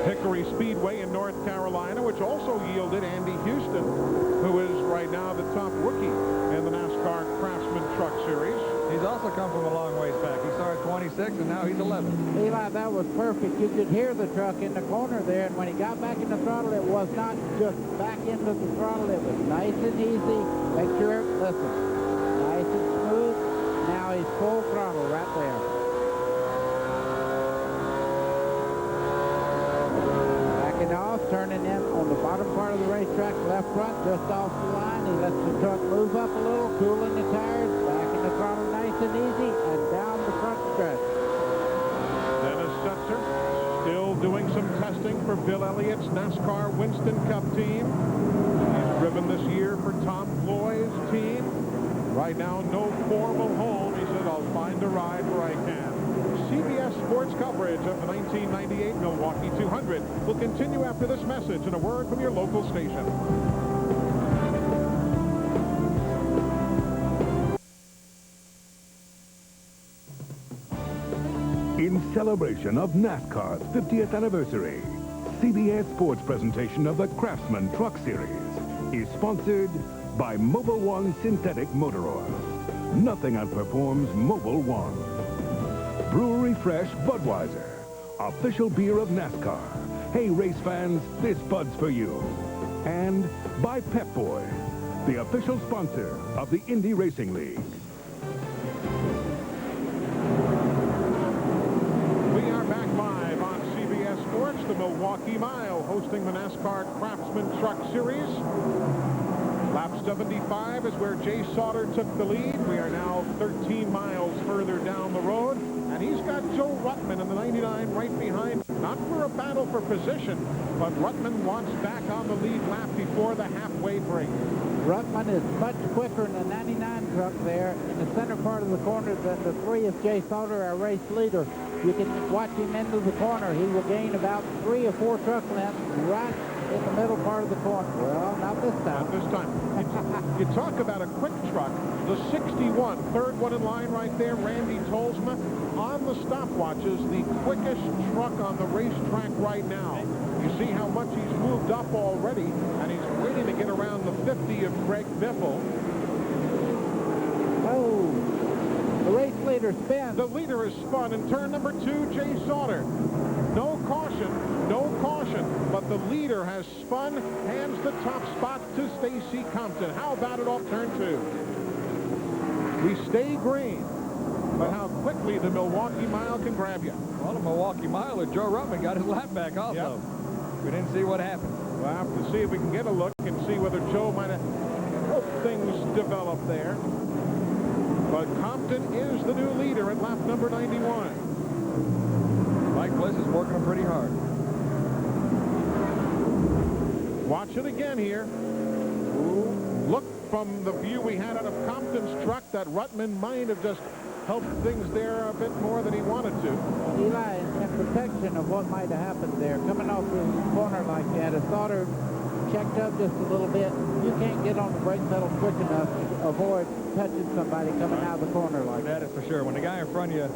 Hickory Speedway in North Carolina, which also yielded Andy Houston, who is right now the top rookie in the NASCAR Craftsman Truck Series. He's also come from a long ways back. He started 26, and now he's 11. Eli, that was perfect. You could hear the truck in the corner there, and when he got back in the throttle, it was not just back into the throttle. It was nice and easy. Make sure, listen, nice and smooth. Now he's full throttle right there. Backing off, turning in on the bottom part of the racetrack, left front, just off the line. He lets the truck move up a little, cooling the tires, back in the throttle nice and easy, and down the front stretch. Dennis Setzer still doing some testing for Bill Elliott's NASCAR Winston Cup team. He's driven this year for Tom Floyd's team. Right now, no formal home. He said, I'll find a ride where I can. CBS Sports coverage of the 1998 Milwaukee 200 will continue after this message and a word from your local station. In celebration of NASCAR's 50th anniversary, CBS Sports presentation of the Craftsman Truck Series is sponsored by Mobil One Synthetic Motor Oil. Nothing outperforms Mobil One. Brewery Fresh Budweiser, official beer of NASCAR. Hey, race fans, this Bud's for you. And by Pep Boy, the official sponsor of the Indy Racing League. We are back live on CBS Sports, the Milwaukee Mile, hosting the NASCAR Craftsman Truck Series. Lap 75 is where Jay Sauter took the lead. We are now 13 miles further down the road, and he's got Joe Ruttman in the 99 right behind him. Not for a battle for position, but Ruttman wants back on the lead lap before the halfway break. Ruttman is much quicker in the 99 truck there in the center part of the corner than the 3 of Jay Sauter, our race leader. You can watch him into the corner. He will gain about 3 or 4 truck lengths right in the middle part of the corner. Well, not this time. Not this time. You talk about a quick truck. The 61, third one in line right there, Randy Tolsma, on the stopwatches, the quickest truck on the racetrack right now. You see how much he's moved up already, and he's waiting to get around the 50 of Greg Biffle. Oh, the race leader spins. The leader is spun in turn number 2, Jay Sauter. No caution, but the leader has spun, hands the top spot to Stacy Compton. How about it off turn 2? We stay green, but how quickly the Milwaukee Mile can grab you. Well, the Milwaukee Mile, Joe Ruttman got his lap back also. Yep. We didn't see what happened. We'll have to see if we can get a look and see whether Joe might have helped things develop there. But Compton is the new leader at lap number 91. Mike Bliss is working him pretty hard. Watch it again here. Ooh, look from the view we had out of Compton's truck that Ruttman might have just helped things there a bit more than he wanted to. Eli, in protection of what might have happened there, coming off the corner like that, if Sauter checked up just a little bit, you can't get on the brake pedal quick enough to avoid touching somebody coming out of the corner like that. That is for sure. When the guy in front of you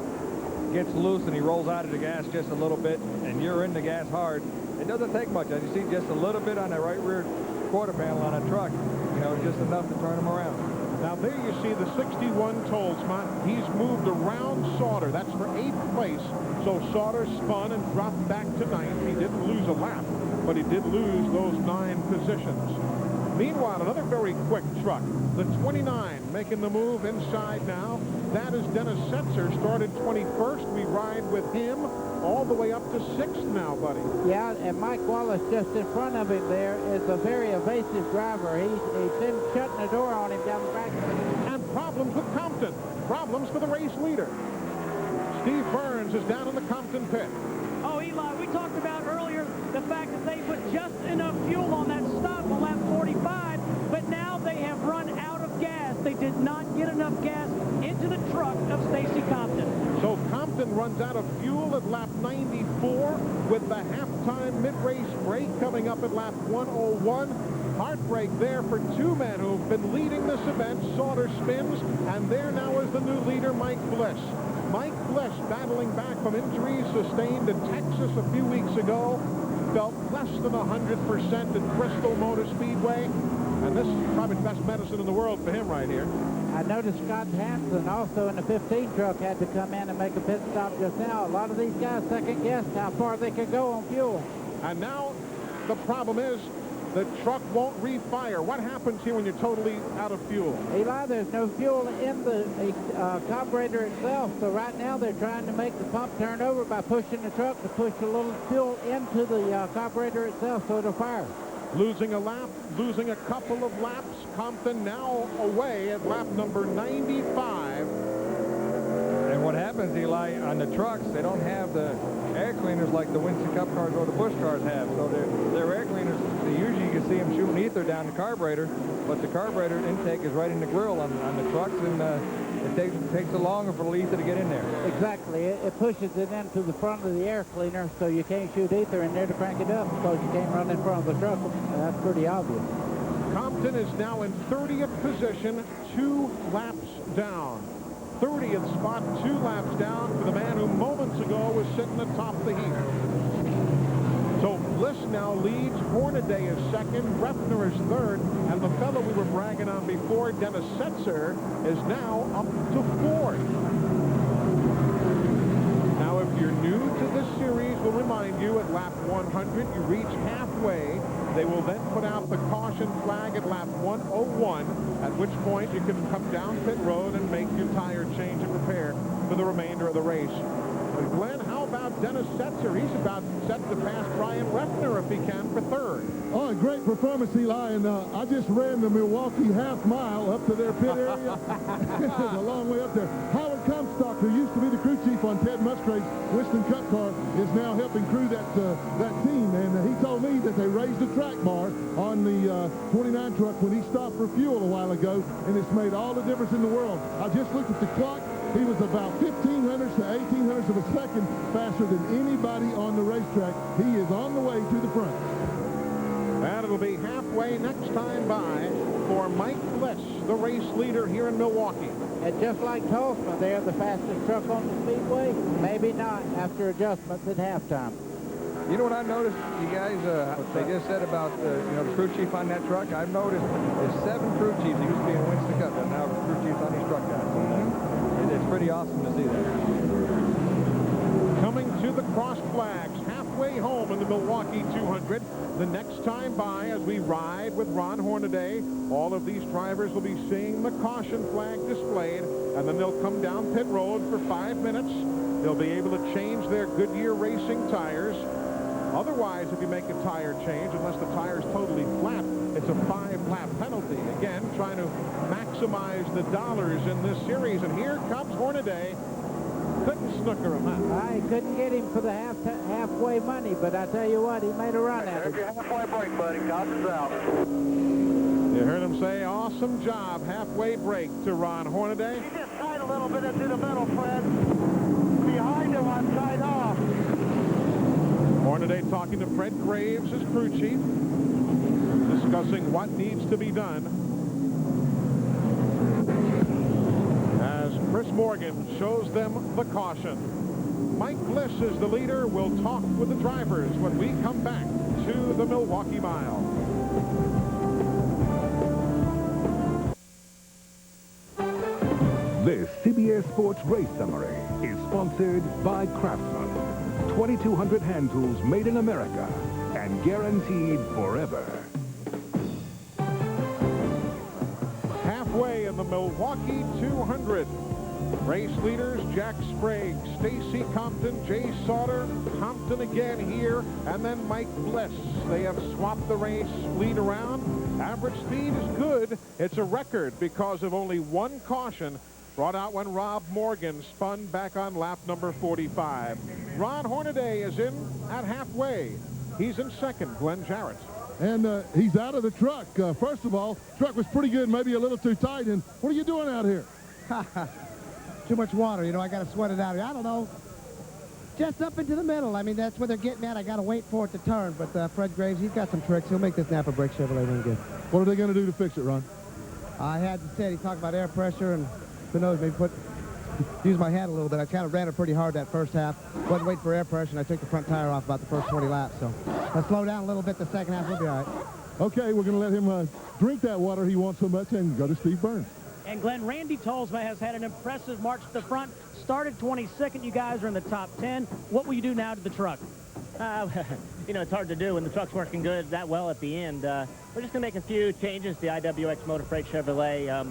gets loose and he rolls out of the gas just a little bit and you're in the gas hard, it doesn't take much. As you see, just a little bit on the right rear quarter panel on a truck, you know, just enough to turn him around. Now there you see the 61 Tolsma. He's moved around Sauter. That's for 8th place. So Sauter spun and dropped back to 9th. He didn't lose a lap, but he did lose those 9 positions. Meanwhile, another very quick truck, the 29, making the move inside now. That is Dennis Setzer, started 21st. We ride with him all the way up to 6th now, buddy. Yeah, and Mike Wallace just in front of him there is a very evasive driver. He's been shutting the door on him down the back. And problems with Compton. Problems for the race leader. Steve Burns is down in the Compton pit. Oh, Eli, we talked about earlier the fact that they put just enough fuel on that stop on lap 45, but now they have run out of gas. They did not get enough gas into the truck of Stacy Compton. So Compton runs out of fuel at lap 94 with the halftime mid-race break coming up at lap 101. Heartbreak there for two men who've been leading this event. Sauter spins, and there now is the new leader, Mike Bliss. Mike Bliss battling back from injuries sustained in Texas a few weeks ago. Felt less than 100% at Bristol Motor Speedway. And this is probably the best medicine in the world for him right here. I noticed Scott Hansen also in the 15 truck had to come in and make a pit stop just now. A lot of these guys second-guessed how far they can go on fuel. And now the problem is the truck won't refire. What happens here when you're totally out of fuel? Eli, there's no fuel in the carburetor itself, so right now they're trying to make the pump turn over by pushing the truck to push a little fuel into the carburetor itself so it'll fire. Losing a lap, losing a couple of laps. Compton now away at lap number 95. And what happens, Eli, on the trucks, they don't have the air cleaners like the Winston Cup cars or the Busch cars have. So their air cleaners, usually you can see them shooting ether down the carburetor, but the carburetor intake is right in the grill on the trucks, and it takes a longer for the ether to get in there. Exactly. It pushes it into the front of the air cleaner, so you can't shoot ether in there to crank it up because you can't run in front of the truck. That's pretty obvious. Compton is now in 30th position, 2 laps down. 30th spot, 2 laps down for the man who moments ago was sitting atop the heap. So Bliss now leads. Hornaday is second. Refner is third. And the fellow we were bragging on before, Dennis Setzer, is now up to 4th. Now, if you're new to this series, we'll remind you at lap 100, you reach halfway. They will then put out the caution flag at lap 101, at which point you can come down pit road and make your tire change and repair for the remainder of the race. But Glenn, how about Dennis Setzer? He's about set to pass Brian Refner if he can for 3rd. Oh, a great performance, Eli, and I just ran the Milwaukee half mile up to their pit area. It's a long way up there. Howard Comstock, who used to be the crew chief on Ted Musgrave's Winston Cup car, is now helping crew that team, and he told me that they raised the track bar on the 29 truck when he stopped for fuel a while ago, and it's made all the difference in the world. I just looked at the clock. He was about 1,500 to 1,800 of a second faster than anybody on the racetrack. He is on the way to the front. And it'll be halfway next time by for Mike Bliss, the race leader here in Milwaukee. And just like Tulsa, they're the fastest truck on the speedway. Maybe not after adjustments at halftime. You know what I noticed, you guys, they just said about the crew chief on that truck? I've noticed there's 7 crew chiefs. He used to be in Winston Cup, and now crew chiefs on these truck guys. It's pretty awesome to see that. Coming to the cross flags, halfway home in the Milwaukee 200. The next time by, as we ride with Ron Hornaday, all of these drivers will be seeing the caution flag displayed, and then they'll come down pit road for 5 minutes. They'll be able to change their Goodyear Racing tires. Otherwise, if you make a tire change, unless the tire's totally flat, it's a 5-lap penalty. Again, trying to maximize the dollars in this series. And here comes Hornaday. Couldn't snooker him, huh? I couldn't get him for the halfway money, but I tell you what, he made a run at it. Halfway break, buddy. Caution's out. You heard him say, awesome job. Halfway break to Ron Hornaday. He just tied a little bit into the middle, Fred. Behind him, I'm tied off. Hornaday talking to Fred Graves, his crew chief, discussing what needs to be done. As Chris Morgan shows them the caution. Mike Bliss is the leader. We'll talk with the drivers when we come back to the Milwaukee Mile. This CBS Sports Race Summary is sponsored by Craftsman. 2,200 hand tools made in America and guaranteed forever. Milwaukee 200. Race leaders, Jack Sprague, Stacy Compton, Jay Sauter, Compton again here, and then Mike Bliss. They have swapped the race lead around. Average speed is good. It's a record because of only one caution brought out when Rob Morgan spun back on lap number 45. Ron Hornaday is in at halfway. He's in second, Glenn Jarrett. And he's out of the truck. First of all, truck was pretty good, maybe a little too tight. And what are you doing out here? Too much water, you know, I got to sweat it out here. I don't know. Just up into the middle. I mean, that's where they're getting at. I got to wait for it to turn. But Fred Graves, he's got some tricks. He'll make this Napa Brake Chevrolet run good. What are they going to do to fix it, Ron? I had said he talked about air pressure and who knows, maybe use my hand a little bit. I kind of ran it pretty hard that first half. Wasn't waiting for air pressure, and I took the front tire off about the first 20 laps. So let's slow down a little bit the second half. We'll be all right. Okay, we're going to let him drink that water he wants so much and go to Steve Burns. And Glenn, Randy Tolsma has had an impressive march to the front. Started 22nd. You guys are in the top 10. What will you do now to the truck? You know, it's hard to do when the truck's working good that well at the end. We're just going to make a few changes to the IWX Motor Freight Chevrolet.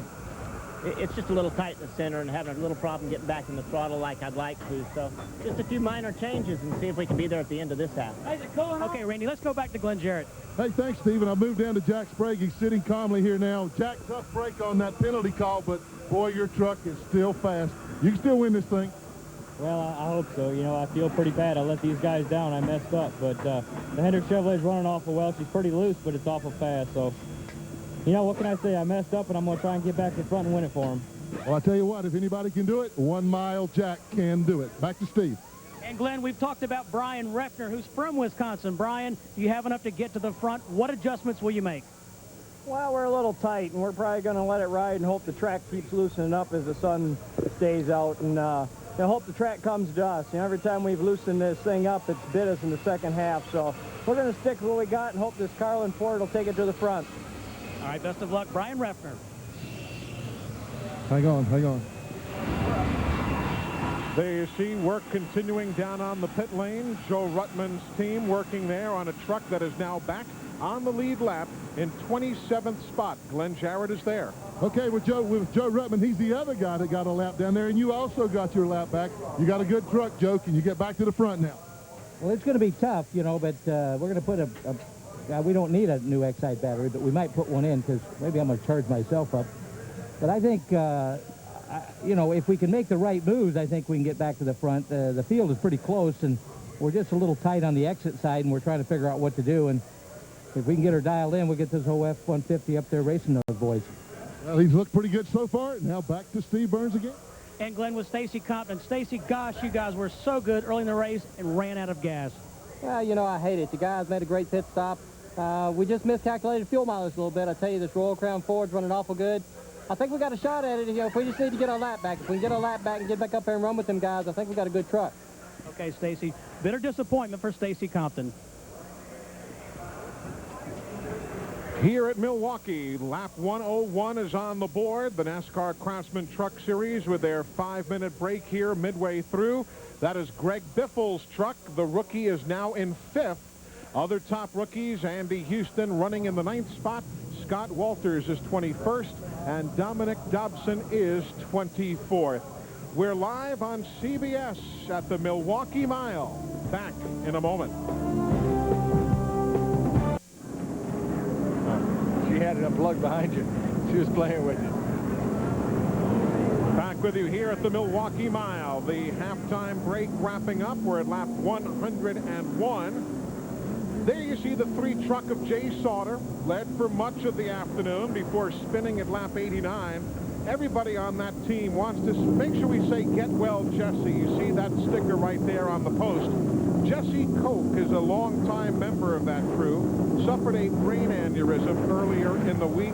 It's just a little tight in the center and having a little problem getting back in the throttle like I'd like to. So just a few minor changes and see if we can be there at the end of this half. Okay, Randy, let's go back to Glenn Jarrett. Hey, thanks, Stephen. I'll move down to Jack Sprague. He's sitting calmly here now. Jack, tough break on that penalty call, but, boy, your truck is still fast. You can still win this thing. Well, I hope so. You know, I feel pretty bad. I let these guys down. I messed up. But the Hendrick Chevrolet's running awful well. She's pretty loose, but it's awful fast. So, you know, what can I say? I messed up, and I'm going to try and get back in front and win it for him. Well, I tell you what, if anybody can do it, 1 Mile Jack can do it. Back to Steve. And Glenn, we've talked about Brian Refner, who's from Wisconsin. Brian, you have enough to get to the front. What adjustments will you make? Well, we're a little tight, and we're probably going to let it ride and hope the track keeps loosening up as the sun stays out. And hope the track comes to us. You know, every time we've loosened this thing up, it's bit us in the second half. So we're going to stick with what we got and hope this Carlin Ford will take it to the front. All right, best of luck, Brian Refner. Hang on, hang on. There you see work continuing down on the pit lane. Joe Ruttman's team working there on a truck that is now back on the lead lap in 27th spot. Glenn Jarrett is there. Okay, with Joe Ruttman, he's the other guy that got a lap down there, and you also got your lap back. You got a good truck, Joe. Can you get back to the front now? Well, it's going to be tough, you know, but we're going to put we don't need a new Excite battery, but we might put one in because maybe I'm going to charge myself up. But I think, you know, if we can make the right moves, I think we can get back to the front. The field is pretty close, and we're just a little tight on the exit side, and we're trying to figure out what to do. And if we can get her dialed in, we'll get this whole F-150 up there racing those boys. Well, he's looked pretty good so far. Now back to Steve Burns again. And Glenn with Stacy Compton. Stacy, gosh, you guys were so good early in the race and ran out of gas. Well, you know, I hate it. The guys made a great pit stop. We just miscalculated fuel mileage a little bit. I tell you, this Royal Crown Ford's running awful good. I think we got a shot at it. You know, if we just need to get our lap back. If we can get our lap back and get back up there and run with them guys, I think we got a good truck. Okay, Stacy. Bitter disappointment for Stacy Compton. Here at Milwaukee, lap 101 is on the board. The NASCAR Craftsman Truck Series with their 5-minute break here midway through. That is Greg Biffle's truck. The rookie is now in 5th. Other top rookies, Andy Houston running in the 9th spot. Scott Walters is 21st, and Dominic Dobson is 24th. We're live on CBS at the Milwaukee Mile. Back in a moment. She had it unplugged behind you. She was playing with you. Back with you here at the Milwaukee Mile. The halftime break wrapping up. We're at lap 101. There you see the 3 truck of Jay Sauter, led for much of the afternoon before spinning at lap 89. Everybody on that team wants to make sure we say, get well, Jesse. You see that sticker right there on the post. Jesse Koch is a longtime member of that crew, suffered a brain aneurysm earlier in the week,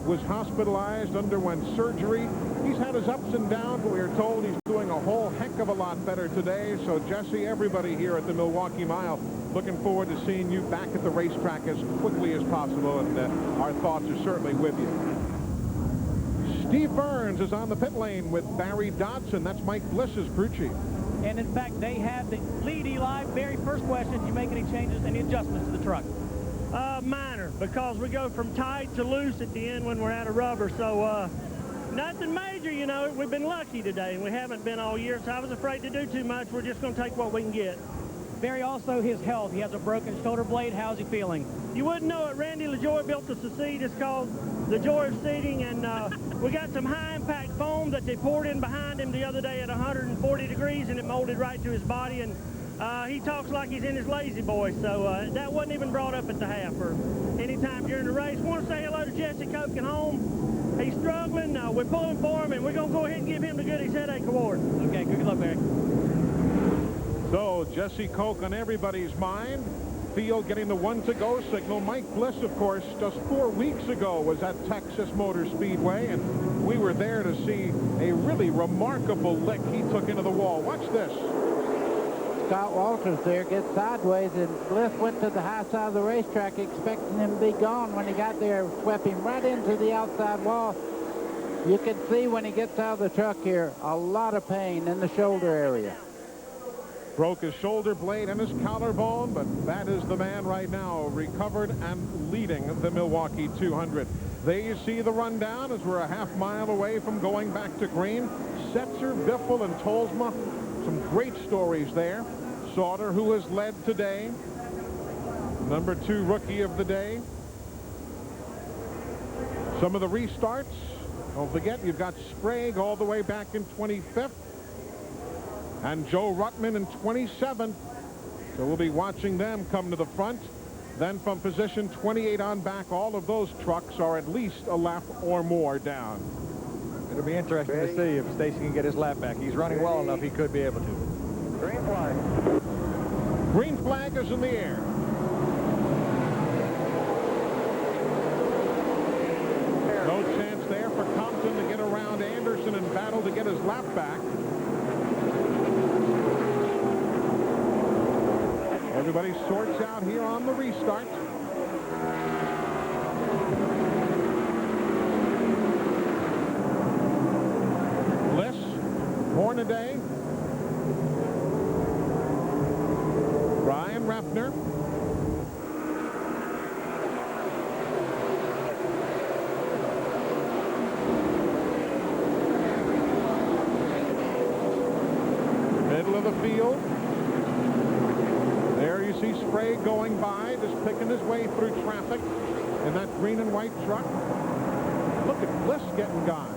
was hospitalized, underwent surgery. He's had his ups and downs, but we are told he's doing a whole heck of a lot better today. So, Jesse, everybody here at the Milwaukee Mile, looking forward to seeing you back at the racetrack as quickly as possible, and our thoughts are certainly with you. Steve Burns is on the pit lane with Barry Dodson. That's Mike Bliss's crew chief. And, in fact, they have the lead, Eli. Very first question, did you make any changes, any adjustments to the truck? Minor, because we go from tight to loose at the end when we're out of rubber. So Nothing major, you know. We've been lucky today, and we haven't been all year, so I was afraid to do too much. We're just going to take what we can get. Barry, also his health. He has a broken shoulder blade. How's he feeling? You wouldn't know it. Randy LaJoy built us a seat. It's called the Joy of Seating, and we got some high-impact foam that they poured in behind him the other day at 140 degrees, and it molded right to his body, and he talks like he's in his lazy boy, so that wasn't even brought up at the half or any time during the race. Want to say hello to Jesse Coke at home. He's struggling. We're pulling for him, and we're going to go ahead and give him the Goodies Headache Award. Okay, good luck, Barry. So Jesse Coke on everybody's mind. Field getting the 1-to-go signal. Mike Bliss, of course, just 4 weeks ago was at Texas Motor Speedway, and we were there to see a really remarkable lick he took into the wall. Watch this. Scott Walters there gets sideways, and Bliss went to the high side of the racetrack expecting him to be gone. When he got there, swept him right into the outside wall. You can see when he gets out of the truck here, a lot of pain in the shoulder area. Broke his shoulder blade and his collarbone, but that is the man right now, recovered and leading the Milwaukee 200. There you see the rundown as we're a half-mile away from going back to green. Setzer, Biffle, and Tolsma, some great stories there. Sauter, who has led today, number 2 rookie of the day. Some of the restarts, don't forget, you've got Sprague all the way back in 25th. And Joe Ruttman in 27th. So we'll be watching them come to the front. Then from position 28 on back, all of those trucks are at least a lap or more down. It'll be interesting to see if Stacy can get his lap back. He's running well enough he could be able to. Green flag. Green flag is in the air. No chance there for Compton to get around Anderson and battle to get his lap back. Everybody sorts out here on the restart. Bliss, Hornaday, Brian Refner, middle of the field. There you see Sprague going by, just picking his way through traffic in that green and white truck. Look at Bliss getting gone.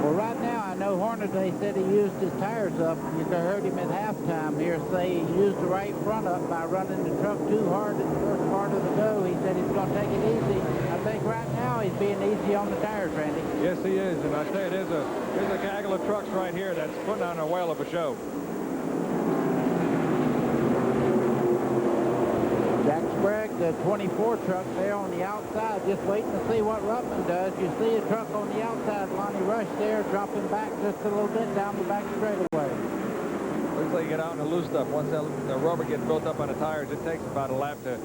Well, right now, I know Hornaday said he used his tires up. You heard him at halftime here say he used the right front up by running the truck too hard in the first part of the go. He said he's going to take it easy. I think right now he's being easy on the tires, Randy. Yes, he is. And I tell you, there's a gaggle of trucks right here that's putting on a whale of a show. Jack Sprague, the 24 truck there on the outside, just waiting to see what Ruttman does. You see a truck on the outside, Lonnie Rush there, dropping back just a little bit down the back straightaway. Looks like you get out in the loose stuff. Once the rubber gets built up on the tires, it takes about a lap to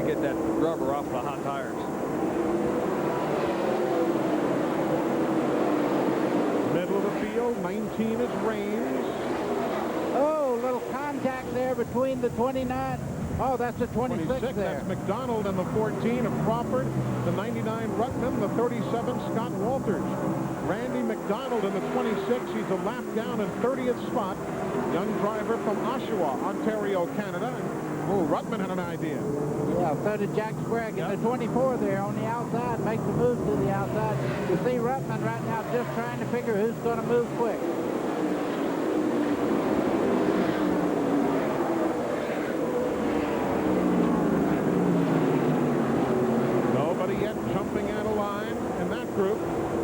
get that rubber off the hot tires. Middle of the field, 19 is Raines. Oh, little contact there between the 29. Oh, that's the 26 there. That's McDonald and the 14 of Crawford, the 99 Ruttman, the 37 Scott Walters. Randy McDonald in the 26. He's a lap down in 30th spot. Young driver from Oshawa, Ontario, Canada. Oh, Ruttman had an idea. Yeah, so did Jack Sprague in the 24 there on the outside. Makes a move to the outside. You see Ruttman right now just trying to figure who's going to move quick. Group.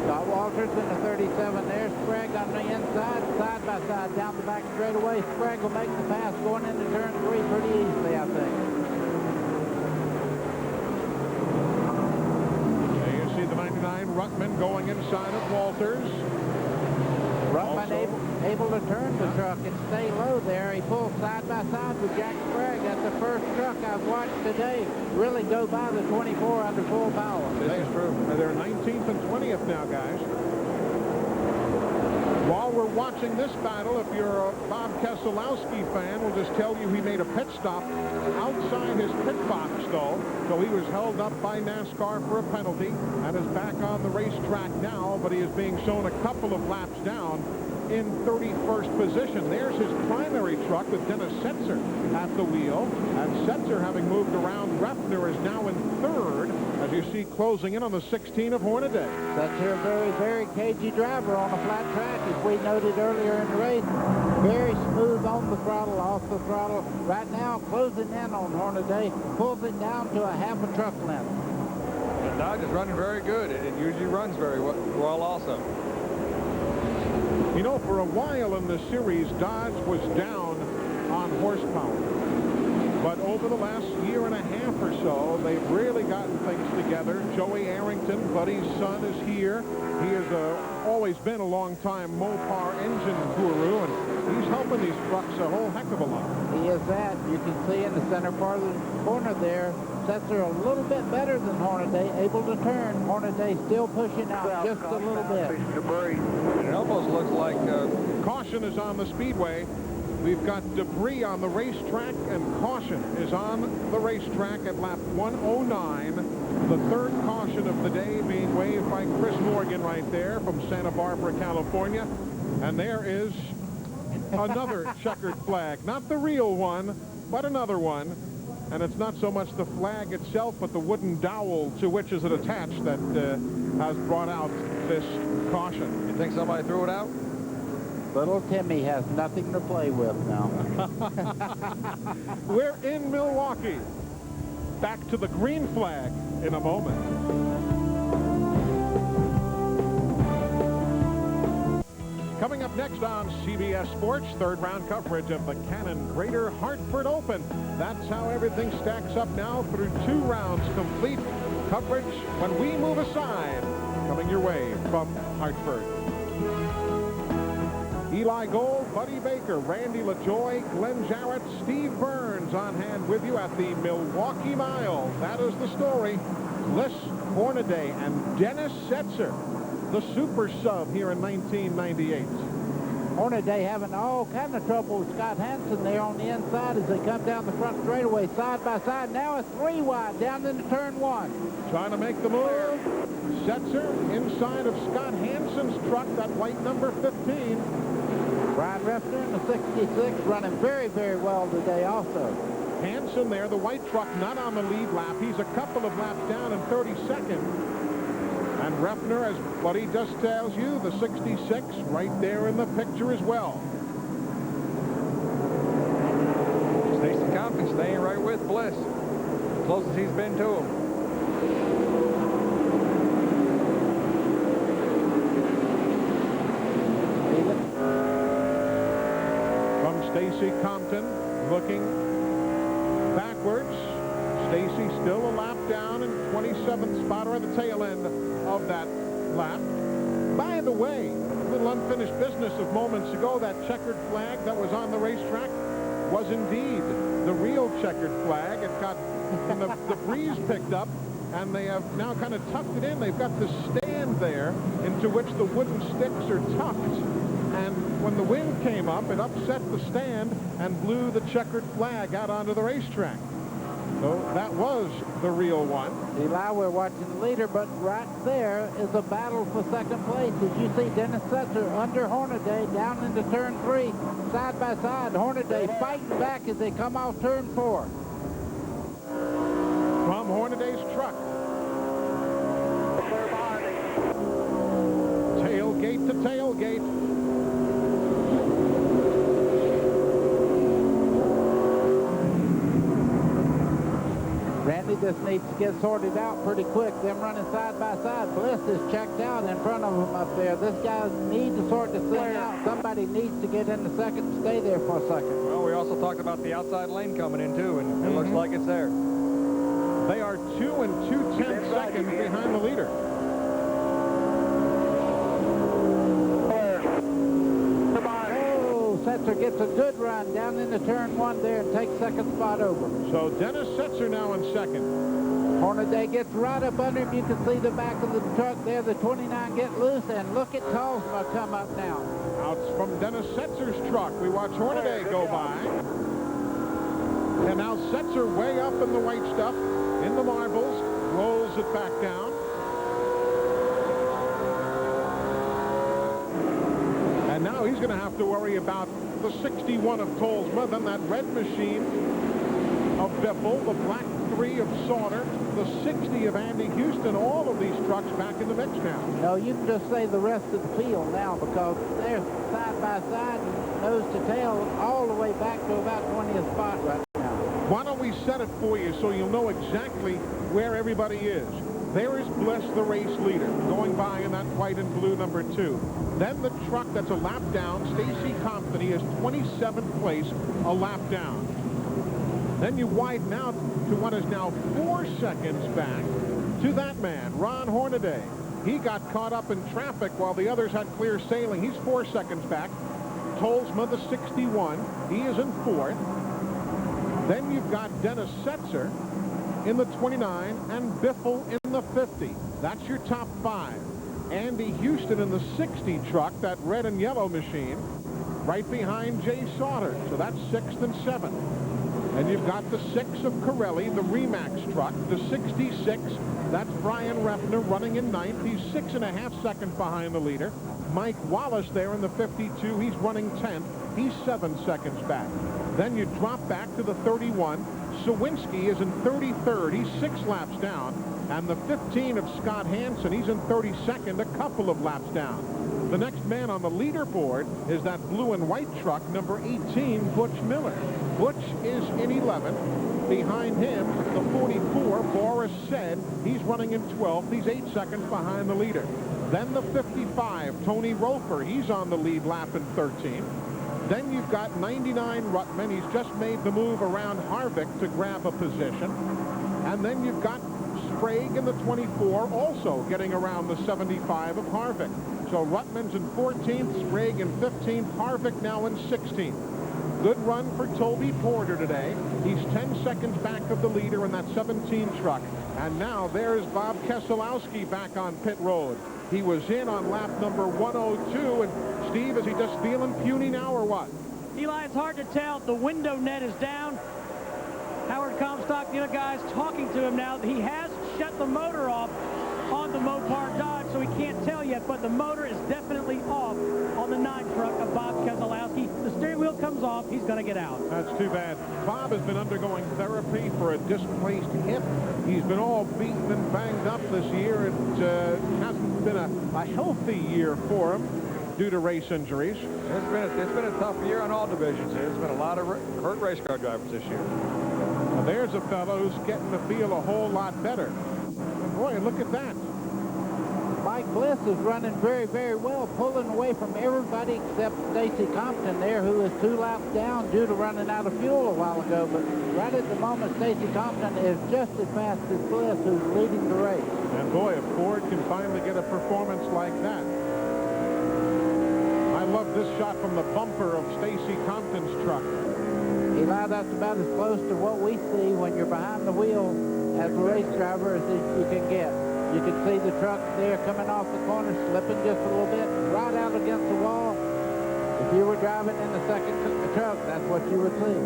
Scott Walters in the 37 there. Sprague on the inside, side by side, down the back straightaway. Sprague will make the pass going into turn 3 pretty easily, I think. There you see the 99 Ruttman going inside of Walters. Ruttman able to turn the truck and stay low there. He pulls side by side with Jack Sprague. That's the first truck I've watched today really go by the 24 under full power. This is true. They're 19th and 20th now, guys. While we're watching this battle, if you're a Bob Keselowski fan, we'll just tell you he made a pit stop outside his pit box, though. So he was held up by NASCAR for a penalty and is back on the racetrack now, but he is being shown a couple of laps down in 31st position. There's his primary truck with Dennis Setzer at the wheel. And Setzer, having moved around Refner, is now in 3rd, as you see closing in on the 16 of Hornaday. Setzer, a very, very cagey driver on a flat track, as we noted earlier in the race. Very smooth on the throttle, off the throttle. Right now, closing in on Hornaday, pulls it down to a half a truck length. The Dodge is running very good. It usually runs very well also. You know, for a while in the series, Dodge was down on horsepower. But over the last year and a half or so, they've really gotten things together. Joey Arrington, Buddy's son, is here. He has always been a long-time Mopar engine guru, and he's helping these trucks a whole heck of a lot. He is that. You can see in the center part of the corner there, Setzer a little bit better than Hornaday, able to turn. Hornaday still pushing out just a little bit. It almost looks like caution is on the speedway. We've got debris on the racetrack, and caution is on the racetrack at lap 109. The 3rd caution of the day being waved by Chris Morgan right there from Santa Barbara, California. And there is another checkered flag. Not the real one, but another one. And it's not so much the flag itself, but the wooden dowel to which is it attached that has brought out this caution. You think somebody threw it out? Little Timmy has nothing to play with now. We're in Milwaukee. Back to the green flag in a moment. Coming up next on CBS Sports, 3rd round coverage of the Cannon Greater Hartford Open. That's how everything stacks up now through 2 rounds complete. Coverage when we move aside, coming your way from Hartford. Eli Gold, Buddy Baker, Randy LaJoy, Glenn Jarrett, Steve Burns on hand with you at the Milwaukee Mile. That is the story. Bliss, Hornaday, and Dennis Setzer, the super sub here in 1998. Hornaday having all kind of trouble with Scott Hansen there on the inside as they come down the front straightaway side by side. Now it's 3 wide down into turn 1. Trying to make the move. Setzer inside of Scott Hansen's truck, that white number 15. Brian Refner in the 66 running very, very well today also. Hansen there, the white truck not on the lead lap. He's a couple of laps down in 32nd. And Refner, as Buddy just tells you, the 66 right there in the picture as well. Stacy Compton staying right with Bliss. Closest he's been to him. Stacy Compton looking backwards. Stacy still a lap down in 27th spot, or at the tail end of that lap. By the way, a little unfinished business of moments ago, that checkered flag that was on the racetrack was indeed the real checkered flag. It got the breeze picked up, and they have now kind of tucked it in. They've got the stand there into which the wooden sticks are tucked. And when the wind came up, it upset the stand and blew the checkered flag out onto the racetrack. So that was the real one. Eli, we're watching the leader, but right there is a battle for second place. As you see Dennis Setzer under Hornaday down into turn 3, side by side. Hornaday fighting back as they come off turn 4. From Hornaday's truck. Tailgate to tailgate. Randy, this needs to get sorted out pretty quick. Them running side by side. Bliss is checked out in front of him up there. This guy needs to sort this thing out. Somebody needs to get in the second and stay there for a second. Well, we also talked about the outside lane coming in, too, and it looks like it's there. They are 2 2/10 seconds behind the leader. Setzer gets a good run down into turn 1 there and takes second spot over. So Dennis Setzer now in second. Hornaday gets right up under him. You can see the back of the truck there. The 29 get loose, and look at Talsma come up now. Out from Dennis Setzer's truck. We watch Hornaday go by. And now Setzer way up in the white stuff, in the marbles, rolls it back down. And now he's going to have to worry about the 61 of Talsma, then that red machine of Biffle, the black 3 of Sauter, the 60 of Andy Houston, all of these trucks back in the mix now. No, you can just say the rest of the field now, because they're side by side, nose to tail, all the way back to about 20th spot right now. Why don't we set it for you so you'll know exactly where everybody is. There is Bliss, the race leader, going by in that white and blue number 2. Then the truck that's a lap down, Stacy Compton, he is 27th place, a lap down. Then you widen out to what is now 4 seconds back to that man, Ron Hornaday. He got caught up in traffic while the others had clear sailing. He's 4 seconds back. Tolsma, the 61, he is in 4th. Then you've got Dennis Setzer in the 29 and Biffle in the 50. That's your top 5. Andy Houston in the 60 truck, that red and yellow machine, right behind Jay Sauter. So that's 6th and 7th. And you've got the 6 of Corelli, the Remax truck, the 66. That's Brian Refner running in 9th. He's 6.5 seconds behind the leader. Mike Wallace there in the 52. He's running 10th. He's 7 seconds back. Then you drop back to the 31. Sawinski is in 33rd. He's 6 laps down. And the 15 of Scott Hansen, he's in 32nd, a couple of laps down. The next man on the leaderboard is that blue and white truck, number 18, Butch Miller. Butch is in 11th. Behind him, the 44, Boris Said. He's running in 12th. He's 8 seconds behind the leader. Then the 55, Tony Roper. He's on the lead lap in 13th. Then you've got 99 Ruttman. He's just made the move around Harvick to grab a position. And then you've got Sprague in the 24, also getting around the 75 of Harvick. So Ruttman's in 14th, Sprague in 15th, Harvick now in 16th. Good run for Toby Porter today. He's 10 seconds back of the leader in that 17 truck. And now there's Bob Keselowski back on pit road. He was in on lap number 102. And Steve, is he just feeling puny now or what? Eli, it's hard to tell. The window net is down. Howard Comstock, the other guys talking to him now. He has shut the motor off on the Mopar Dodge, so he can't tell yet, but the motor is definitely off on the 9 truck of Bob Keselowski. The steering wheel comes off. He's going to get out. That's too bad. Bob has been undergoing therapy for a displaced hip. He's been all beaten and banged up this year. It hasn't been a healthy year for him due to race injuries. It's been a tough year on all divisions. There's been a lot of hurt race car drivers this year. Now there's a fellow who's getting to feel a whole lot better. And boy, look at that. Mike Bliss is running very, very well, pulling away from everybody except Stacy Compton there, who is 2 laps down due to running out of fuel a while ago. But right at the moment, Stacy Compton is just as fast as Bliss, who's leading the race. And boy, if Ford can finally get a performance like that. I love this shot from the bumper of Stacy Compton's truck. Eli, that's about as close to what we see when you're behind the wheel as a race driver as you can get. You can see the truck there coming off the corner, slipping just a little bit, right out against the wall. If you were driving in the second truck, that's what you would see.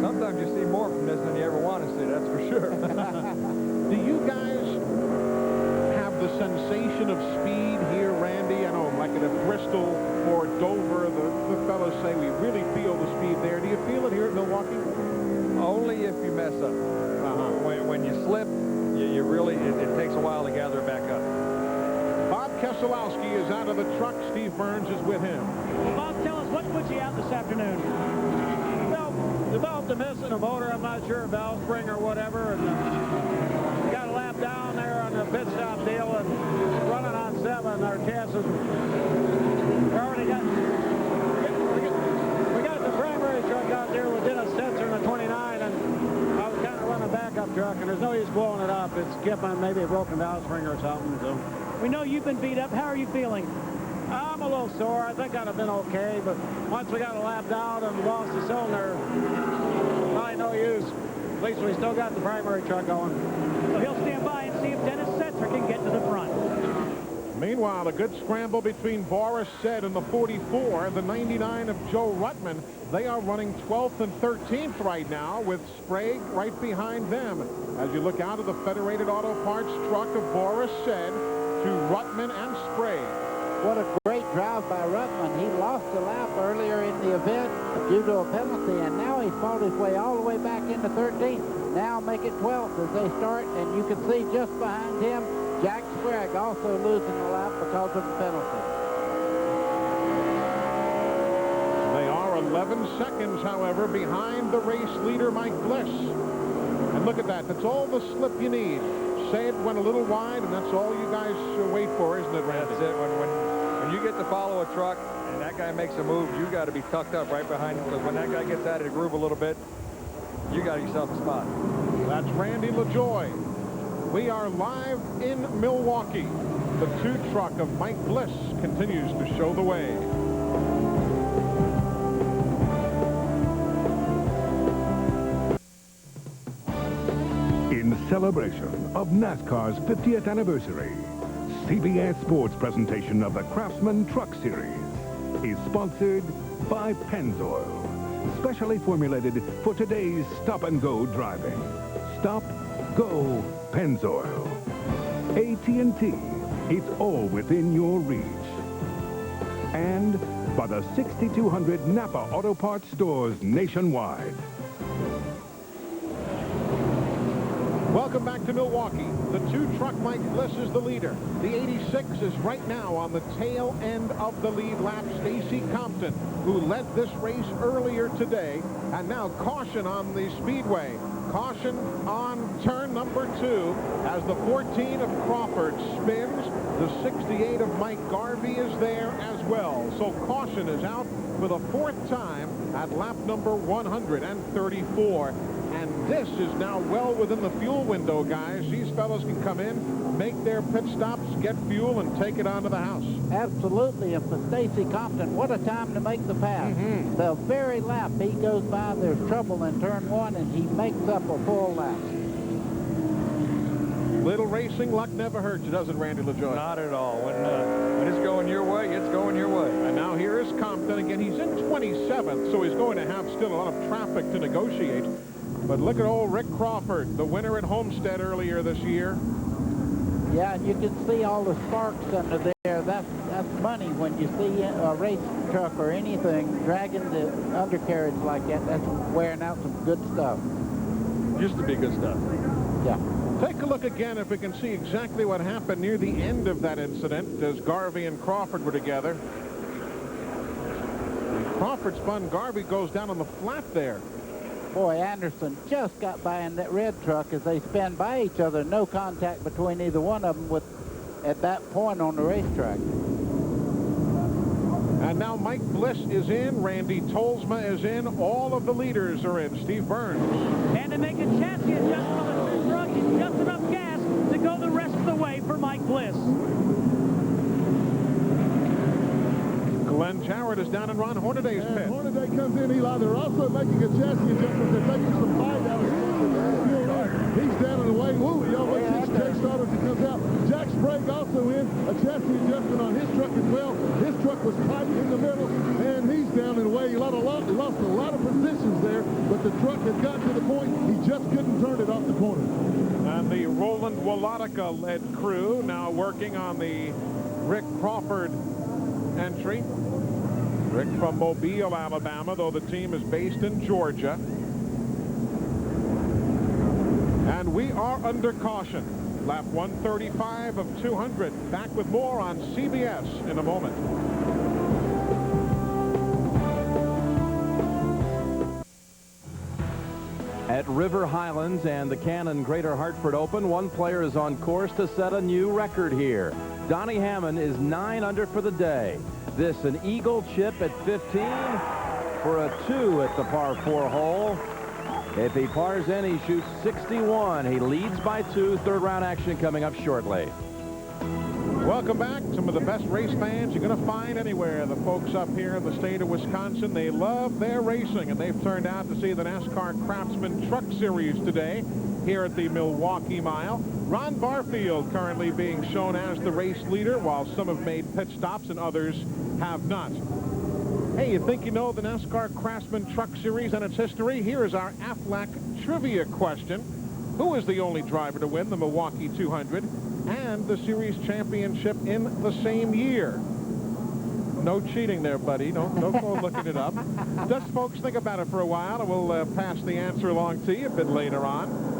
Sometimes you see more from this than you ever want to see, that's for sure. Do you guys have the sensation of speed here, Randy? I know, like at a Bristol or Dover, the fellows say we really feel the speed there. Do you feel it here at Milwaukee? Only if you mess up. When you slip, you really, it takes a while to gather it back up. Bob Keselowski is out of the truck. Steve Burns is with him. Well, Bob, tell us what put you out this afternoon. Well, developed a miss in the motor. I'm not sure, valve spring or whatever. And got a lap down there on the pit stop deal and running on 7. Our chances, we already got, we got the primary truck out there with Dennis Setzer in the 29, and I was kind of running a backup truck, and there's no use blowing it up. It's skipping, maybe a broken valve spring or something. So we know you've been beat up. How are you feeling? I'm a little sore. I think I'd have been okay, but once we got a lap down and lost the cylinder, probably no use. At least we still got the primary truck going. So he'll stand by and see if Dennis Setzer can get to the front. Meanwhile, a good scramble between Boris Said and the 44, the 99 of Joe Ruttman. They are running 12th and 13th right now, with Sprague right behind them. As you look out of the Federated Auto Parts truck of Boris Said to Ruttman and Sprague. What a great drive by Ruttman. He lost a lap earlier in the event due to a penalty, and now he's fought his way all the way back into 13th. Now make it 12th as they start, and you can see just behind him, Jack Sprague also losing a lap because of the penalty. They are 11 seconds, however, behind the race leader, Mike Bliss. And look at that. That's all the slip you need. Said went a little wide, and that's all you guys wait for, isn't it, Randy? That's it. When you get to follow a truck and that guy makes a move, you got to be tucked up right behind him. Because when that guy gets out of the groove a little bit, you got yourself a spot. That's Randy LaJoie. We are live in Milwaukee. The 2 truck of Mike Bliss continues to show the way. In celebration of NASCAR's 50th anniversary, CBS Sports presentation of the Craftsman Truck Series is sponsored by Pennzoil, specially formulated for today's stop-and-go driving. Stop, go, Pennzoil. AT&T, it's all within your reach. And by the 6,200 Napa Auto Parts stores nationwide. Welcome back to Milwaukee. The 2 truck Mike Bliss is the leader. The 86 is right now on the tail end of the lead lap. Stacy Compton, who led this race earlier today, and now caution on the speedway. Caution on turn number 2 as the 14 of Crawford spins. The 68 of Mike Garvey is there as well. So caution is out for the 4th time at lap number 134. And this is now well within the fuel window, guys. These fellows can come in, make their pit stops, get fuel, and take it on to the house. Absolutely. And for Stacy Compton, what a time to make the pass. The very lap he goes by, there's trouble in turn 1, and he makes up a full lap. Little racing luck never hurts you, does it, Randy LaJoie? Not at all. When it's going your way, it's going your way. And now here is Compton again. He's in 27th, so he's going to have still a lot of traffic to negotiate. But look at old Rick Crawford, the winner at Homestead earlier this year. Yeah, and you can see all the sparks under there. That's money when you see a race truck or anything dragging the undercarriage like that. That's wearing out some good stuff. Used to be good stuff. Yeah. Take a look again if we can see exactly what happened near the end of that incident as Garvey and Crawford were together. Crawford spun. Garvey goes down on the flat there. Boy, Anderson just got by in that red truck as they spin by each other. No contact between either one of them at that point on the racetrack. And now Mike Bliss is in. Randy Tolsma is in. All of the leaders are in. Steve Burns. And to make a chassis adjustment on the 2 truck, it's just enough gas to go the rest of the way for Mike Bliss. Glenn Jarrett is down in Ron Hornaday's pit. Hornaday comes in, Eli. They're also making a chassis adjustment. They're taking some bite out of it. He's down in the way. Woo, y'all wait till Jay Stoddard comes out. Jack Sprague also in. A chassis adjustment on his truck as well. His truck was tight in the middle, and he's down in the way. He lost a lot of positions there, but the truck had gotten to the point he just couldn't turn it off the corner. And the Roland Wolotica-led crew now working on the Rick Crawford entry. Rick from Mobile, Alabama, though the team is based in Georgia. And we are under caution. Lap 135 of 200. Back with more on CBS in a moment. At River Highlands and the Cannon Greater Hartford Open, one player is on course to set a new record here. Donnie Hammond is 9 under for the day. This an eagle chip at 15 for a 2 at the par 4 hole. If he pars in, he shoots 61. He leads by 2. Third round action coming up shortly. Welcome back. Some of the best race fans you're going to find anywhere. The folks up here in the state of Wisconsin, they love their racing, and they've turned out to see the NASCAR Craftsman Truck Series today. here at the Milwaukee Mile. Ron Barfield currently being shown as the race leader, while some have made pit stops and others have not. Hey, you think you know the NASCAR Craftsman Truck Series and its history? Here is our Aflac trivia question. Who is the only driver to win the Milwaukee 200 and the series championship in the same year? No cheating there, buddy. Don't go looking it up. Just folks think about it for a while, and we'll pass the answer along to you a bit later on.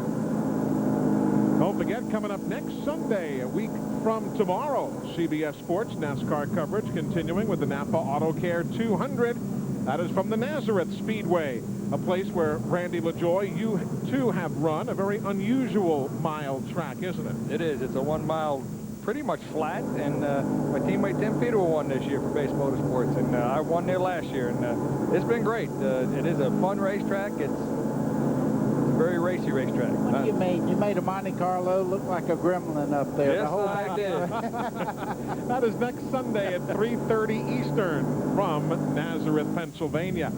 Don't forget, coming up next Sunday, a week from tomorrow, CBS Sports NASCAR coverage continuing with the Napa Auto Care 200. That is from the Nazareth Speedway, a place where, Randy LaJoy, you too have run a very unusual mile track, isn't it? It is. It's a 1 mile, pretty much flat, and my teammate Tim Peter won this year for Base Motorsports, and I won there last year, and it's been great. It is a fun racetrack. It's a very racy racetrack. What you made a Monte Carlo look like a gremlin up there. Yes, the whole I did. That is next Sunday at 3:30 Eastern from Nazareth, Pennsylvania.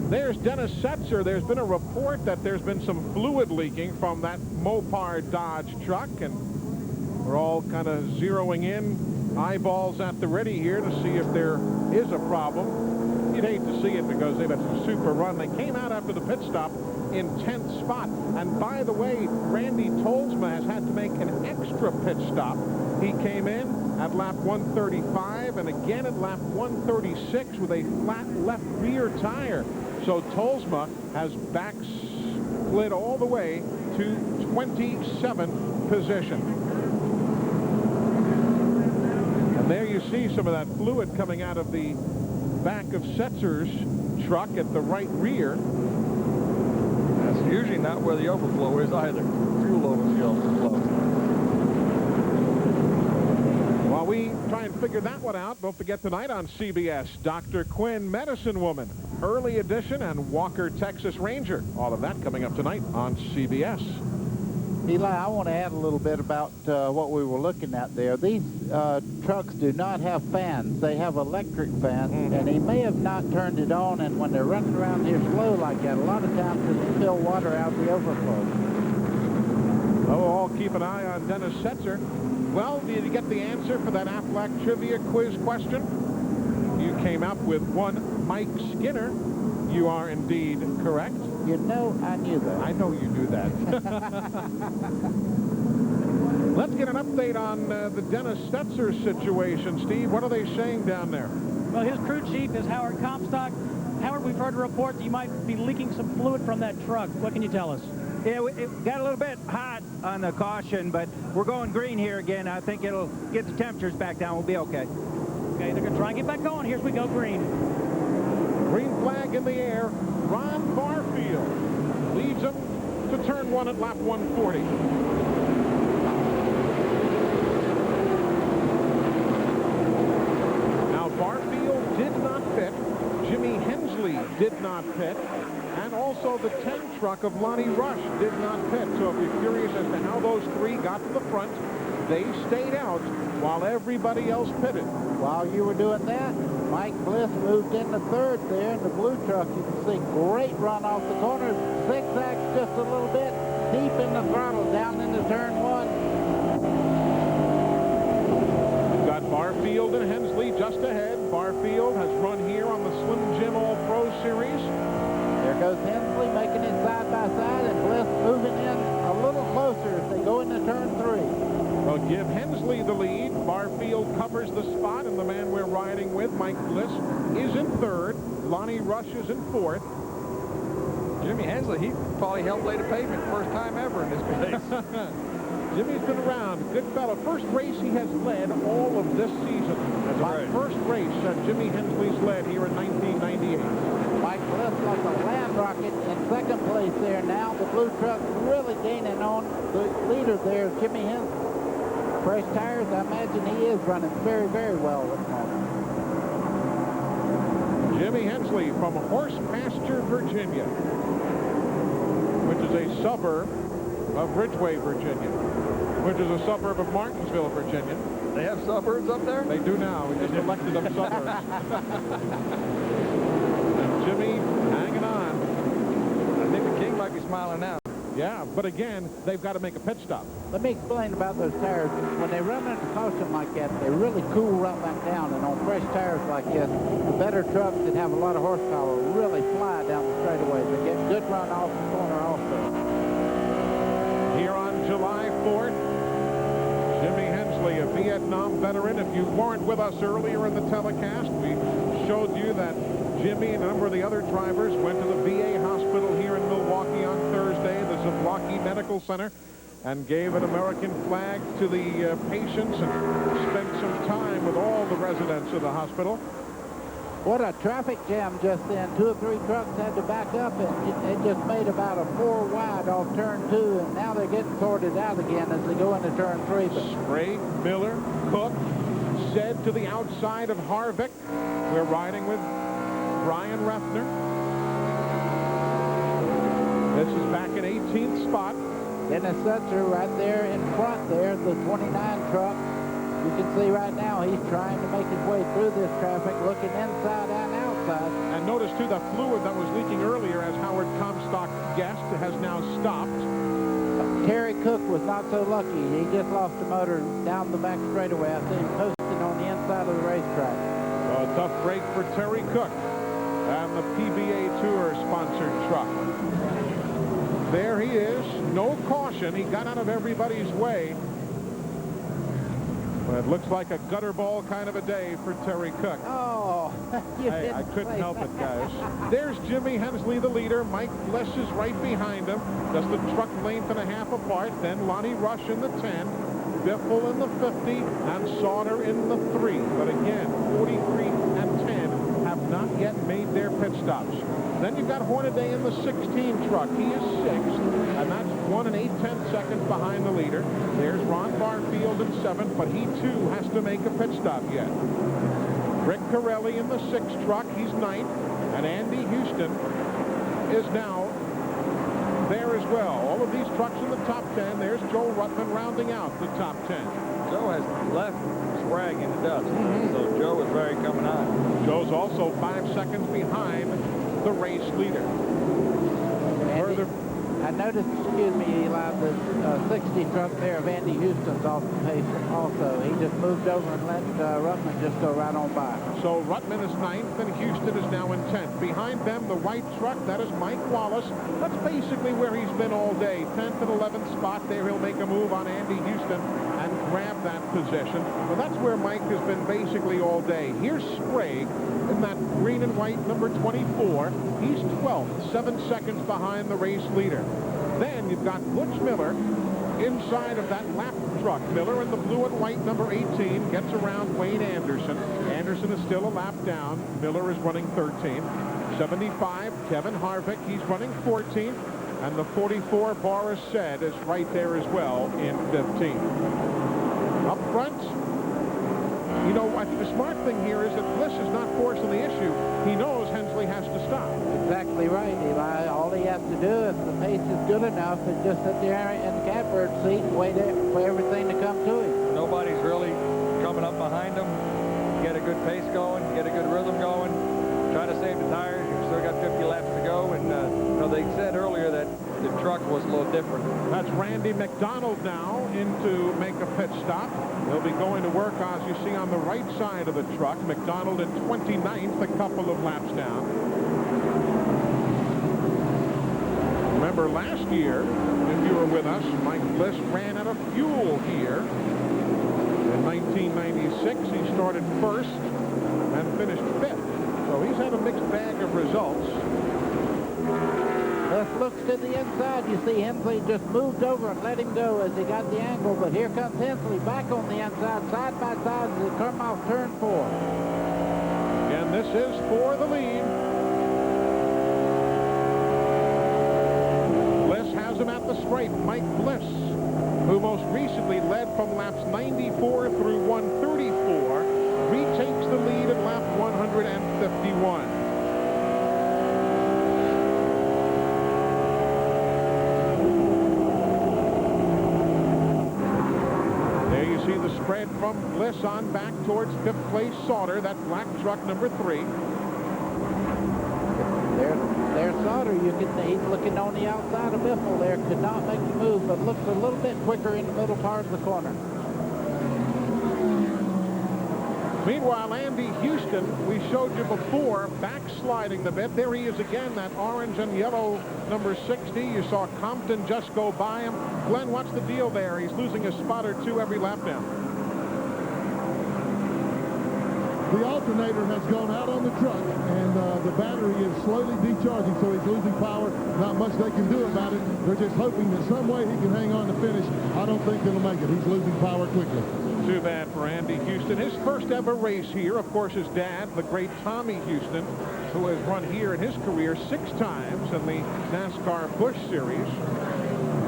There's Dennis Setzer. There's been a report that there's been some fluid leaking from that Mopar Dodge truck, and we're all kind of zeroing in, eyeballs at the ready here to see if there is a problem. You'd hate to see it because they've had a super run. They came out after the pit stop in 10th spot. And by the way, Randy Tolsma has had to make an extra pit stop. He came in at lap 135 and again at lap 136 with a flat left rear tire. So Tolsma has back slid all the way to 27th position. And there you see some of that fluid coming out of the back of Setzer's truck at the right rear. That's usually not where the overflow is either. Fuel over the overflow. While we try and figure that one out, don't forget tonight on CBS, Dr. Quinn, Medicine Woman, Early Edition, and Walker, Texas Ranger. All of that coming up tonight on CBS. Eli, I want to add a little bit about what we were looking at there. These trucks do not have fans. They have electric fans, and he may have not turned it on, and when they're running around here slow like that, a lot of times it'll spill water out the overflow. Oh, I'll keep an eye on Dennis Setzer. Well, did you get the answer for that Aflac trivia quiz question? You came up with one Mike Skinner. You are indeed correct. You know, I knew that. I know you knew that. Let's get an update on the Dennis Setzer situation. Steve, what are they saying down there? Well, his crew chief is Howard Comstock. Howard, we've heard a report that you might be leaking some fluid from that truck. What can you tell us? Yeah, it got a little bit hot on the caution, but we're going green here again. I think it'll get the temperatures back down. We'll be okay. Okay, they're going to try and get back going. Here we go, green. Green flag in the air. Ron Barfield leads them to turn one at lap 140. Now, Barfield did not pit. Jimmy Hensley did not pit. And also the 10 truck of Lonnie Rush did not pit. So if you're curious as to how those three got to the front, they stayed out while everybody else pitted. While you were doing that, Mike Bliss moved into third there in the blue truck. You can see great run off the corners. Zigzags just a little bit deep in the throttle down into turn one. We've got Barfield and Hensley just ahead. Barfield has run here on the Slim Jim All-Pro Series. There goes Hensley making it side by side, and Bliss moving in a little closer as they go into turn three. Well, give Hensley the lead. Barfield covers the spot, and the man we're riding with, Mike Bliss, is in third. Lonnie Rush is in fourth. Jimmy Hensley, he probably helped lay the pavement first time ever in this place. Jimmy's been around. Good fellow. First race he has led all of this season. That's My right. first race Jimmy Hensley's led here in 1998. Mike Bliss like a land rocket in second place there now. The blue truck really gaining on the leader there, Jimmy Hensley. Fresh tires, I imagine he is running very, very well at the moment. Jimmy Hensley from Horse Pasture, Virginia, which is a suburb of Ridgeway, Virginia, which is a suburb of Martinsville, Virginia. They have suburbs up there? They do now. We just elected them suburbs. And Jimmy hanging on. I think the king might be smiling now. Yeah, but again, they've got to make a pit stop. Let me explain about those tires. When they run into caution like that, they really cool right back down. And on fresh tires like this, the better trucks that have a lot of horsepower really fly down the straightaway. They get good run off the corner also. Here on July 4th, Jimmy Hensley, a Vietnam veteran. If you weren't with us earlier in the telecast, we showed you that Jimmy and a number of the other drivers went to the VA hospital here in Milwaukee on Thursday, the Zablocki Medical Center, and gave an American flag to the patients and spent some time with all the residents of the hospital. What a traffic jam just then. 2 or 3 trucks had to back up, and it just made about a 4 wide off turn 2, and now they're getting sorted out again as they go into turn 3. But Sprague, Miller, Cook, Zed to the outside of Harvick. We're riding with Brian Refner. This is back in 18th spot. Dennis Sutzer right there in front there, the 29 truck. You can see right now he's trying to make his way through this traffic, looking inside and outside. And notice, too, the fluid that was leaking earlier, as Howard Comstock guessed, has now stopped. Terry Cook was not so lucky. He just lost the motor down the back straightaway. I see him posting on the inside of the racetrack. So a tough break for Terry Cook and the PBA Tour sponsored truck. There he is. No caution. He got out of everybody's way. But it looks like a gutter ball kind of a day for Terry Cook. Oh, hey, I couldn't help it, guys. There's Jimmy Hensley, the leader. Mike Bliss is right behind him. Just a truck length and a half apart. Then Lonnie Rush in the 10, Biffle in the 50, and Sauter in the 3. But again, 43 and 10 have not yet made their pit stops. Then you've got Hornaday in the 16 truck. He is 6th, and that's 1 8/10 seconds behind the leader. There's Ron Barfield in 7th, but he too has to make a pit stop yet. Rick Corelli in the 6th truck. He's 9th, and Andy Houston is now there as well. All of these trucks in the top 10. There's Joe Ruttman rounding out the top 10. Joe has left Sprague in the dust, so Joe is very coming on. Joe's also 5 seconds behind the race leader. Further, I noticed, excuse me, Eli, the 60 truck there of Andy Houston's off the pace also. He just moved over and let Ruttman just go right on by. So Ruttman is 9th and Houston is now in 10th. Behind them, the white truck, that is Mike Wallace. That's basically where he's been all day. 10th and 11th spot there. He'll make a move on Andy Houston and grab that position. Well, that's where Mike has been basically all day. Here's Sprague in that green and white number 24. He's 12th, 7 seconds behind the race leader. Then you've got Butch Miller inside of that lap truck. Miller in the blue and white number 18 gets around Wayne Anderson. Anderson is still a lap down. Miller is running 13th. 75, Kevin Harvick. He's running 14th. And the 44, Boris Said, is right there as well in 15th. Up front, you know, I think the smart thing here is that Bliss is not forcing the issue. He knows Hensley has to stop. Exactly right, Eli. All he has to do, if the pace is good enough, is just sit there in the catbird seat and wait for everything to come to him. Nobody's really coming up behind him. Get a good pace going, get a good rhythm going. Try to save the tires. You've still got 50 laps to go. And, you know, they said earlier that the truck was a little different. That's Randy McDonald now in to make a pit stop. He'll be going to work, as you see, on the right side of the truck. McDonald in 29th, a couple of laps down. Remember last year, if you were with us, Mike Bliss ran out of fuel here. In 1996, he started first and finished 5th. So he's had a mixed bag of results. Let's look to the inside. You see Hensley just moved over and let him go as he got the angle. But here comes Hensley back on the inside, side by side, as they come off turn 4. And this is for the lead. Bliss has him at the stripe. Mike Bliss, who most recently led from laps 94 through 134, retakes the lead at lap 151. The spread from Bliss on back towards 5th place Sauter, that black truck number 3. There's Sauter. He's looking on the outside of Biffle there. Could not make the move, but looks a little bit quicker in the middle part of the corner. Meanwhile, Andy Houston, we showed you before, backsliding the bit. There he is again, that orange and yellow number 60. You saw Compton just go by him. Glenn, what's the deal there? He's losing a spot or two every lap now. The alternator has gone out on the truck, and the battery is slowly decharging, so he's losing power. Not much they can do about it. They're just hoping that some way he can hang on to finish. I don't think he'll make it. He's losing power quickly. Too bad for Andy Houston. His first ever race here, of course, his dad, the great Tommy Houston, who has run here in his career 6 times in the NASCAR Busch Series.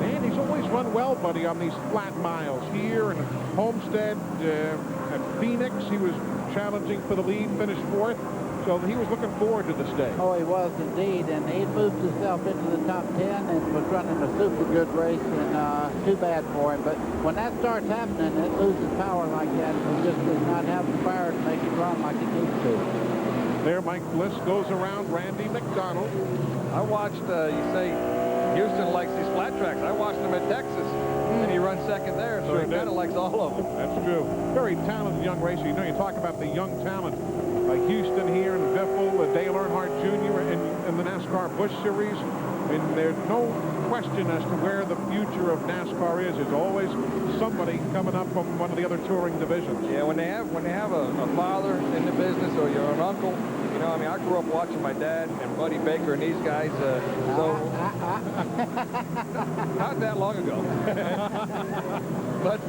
And he's always run well, buddy, on these flat miles. Here in Homestead, at Phoenix, he was challenging for the lead, finished 4th. So he was looking forward to this day. Oh, he was indeed, and he moved himself into the top 10 and was running a super good race, and too bad for him. But when that starts happening, it loses power like that. It just does not have the fire to make it run like it needs to. There, Mike Bliss goes around Randy McDonald. I watched, you say Houston likes these flat tracks. I watched him at Texas, and he runs second there, so he kind of likes all of them. That's true. Very talented young racer. You know, you talk about the young talent. Houston here and Biffle, Dale Earnhardt Jr. in the NASCAR Busch Series. And there's no question as to where the future of NASCAR is. There's always somebody coming up from one of the other touring divisions. Yeah, when they have a father in the business, or you're an uncle, you know, I mean, I grew up watching my dad and Buddy Baker and these guys, so not that long ago. But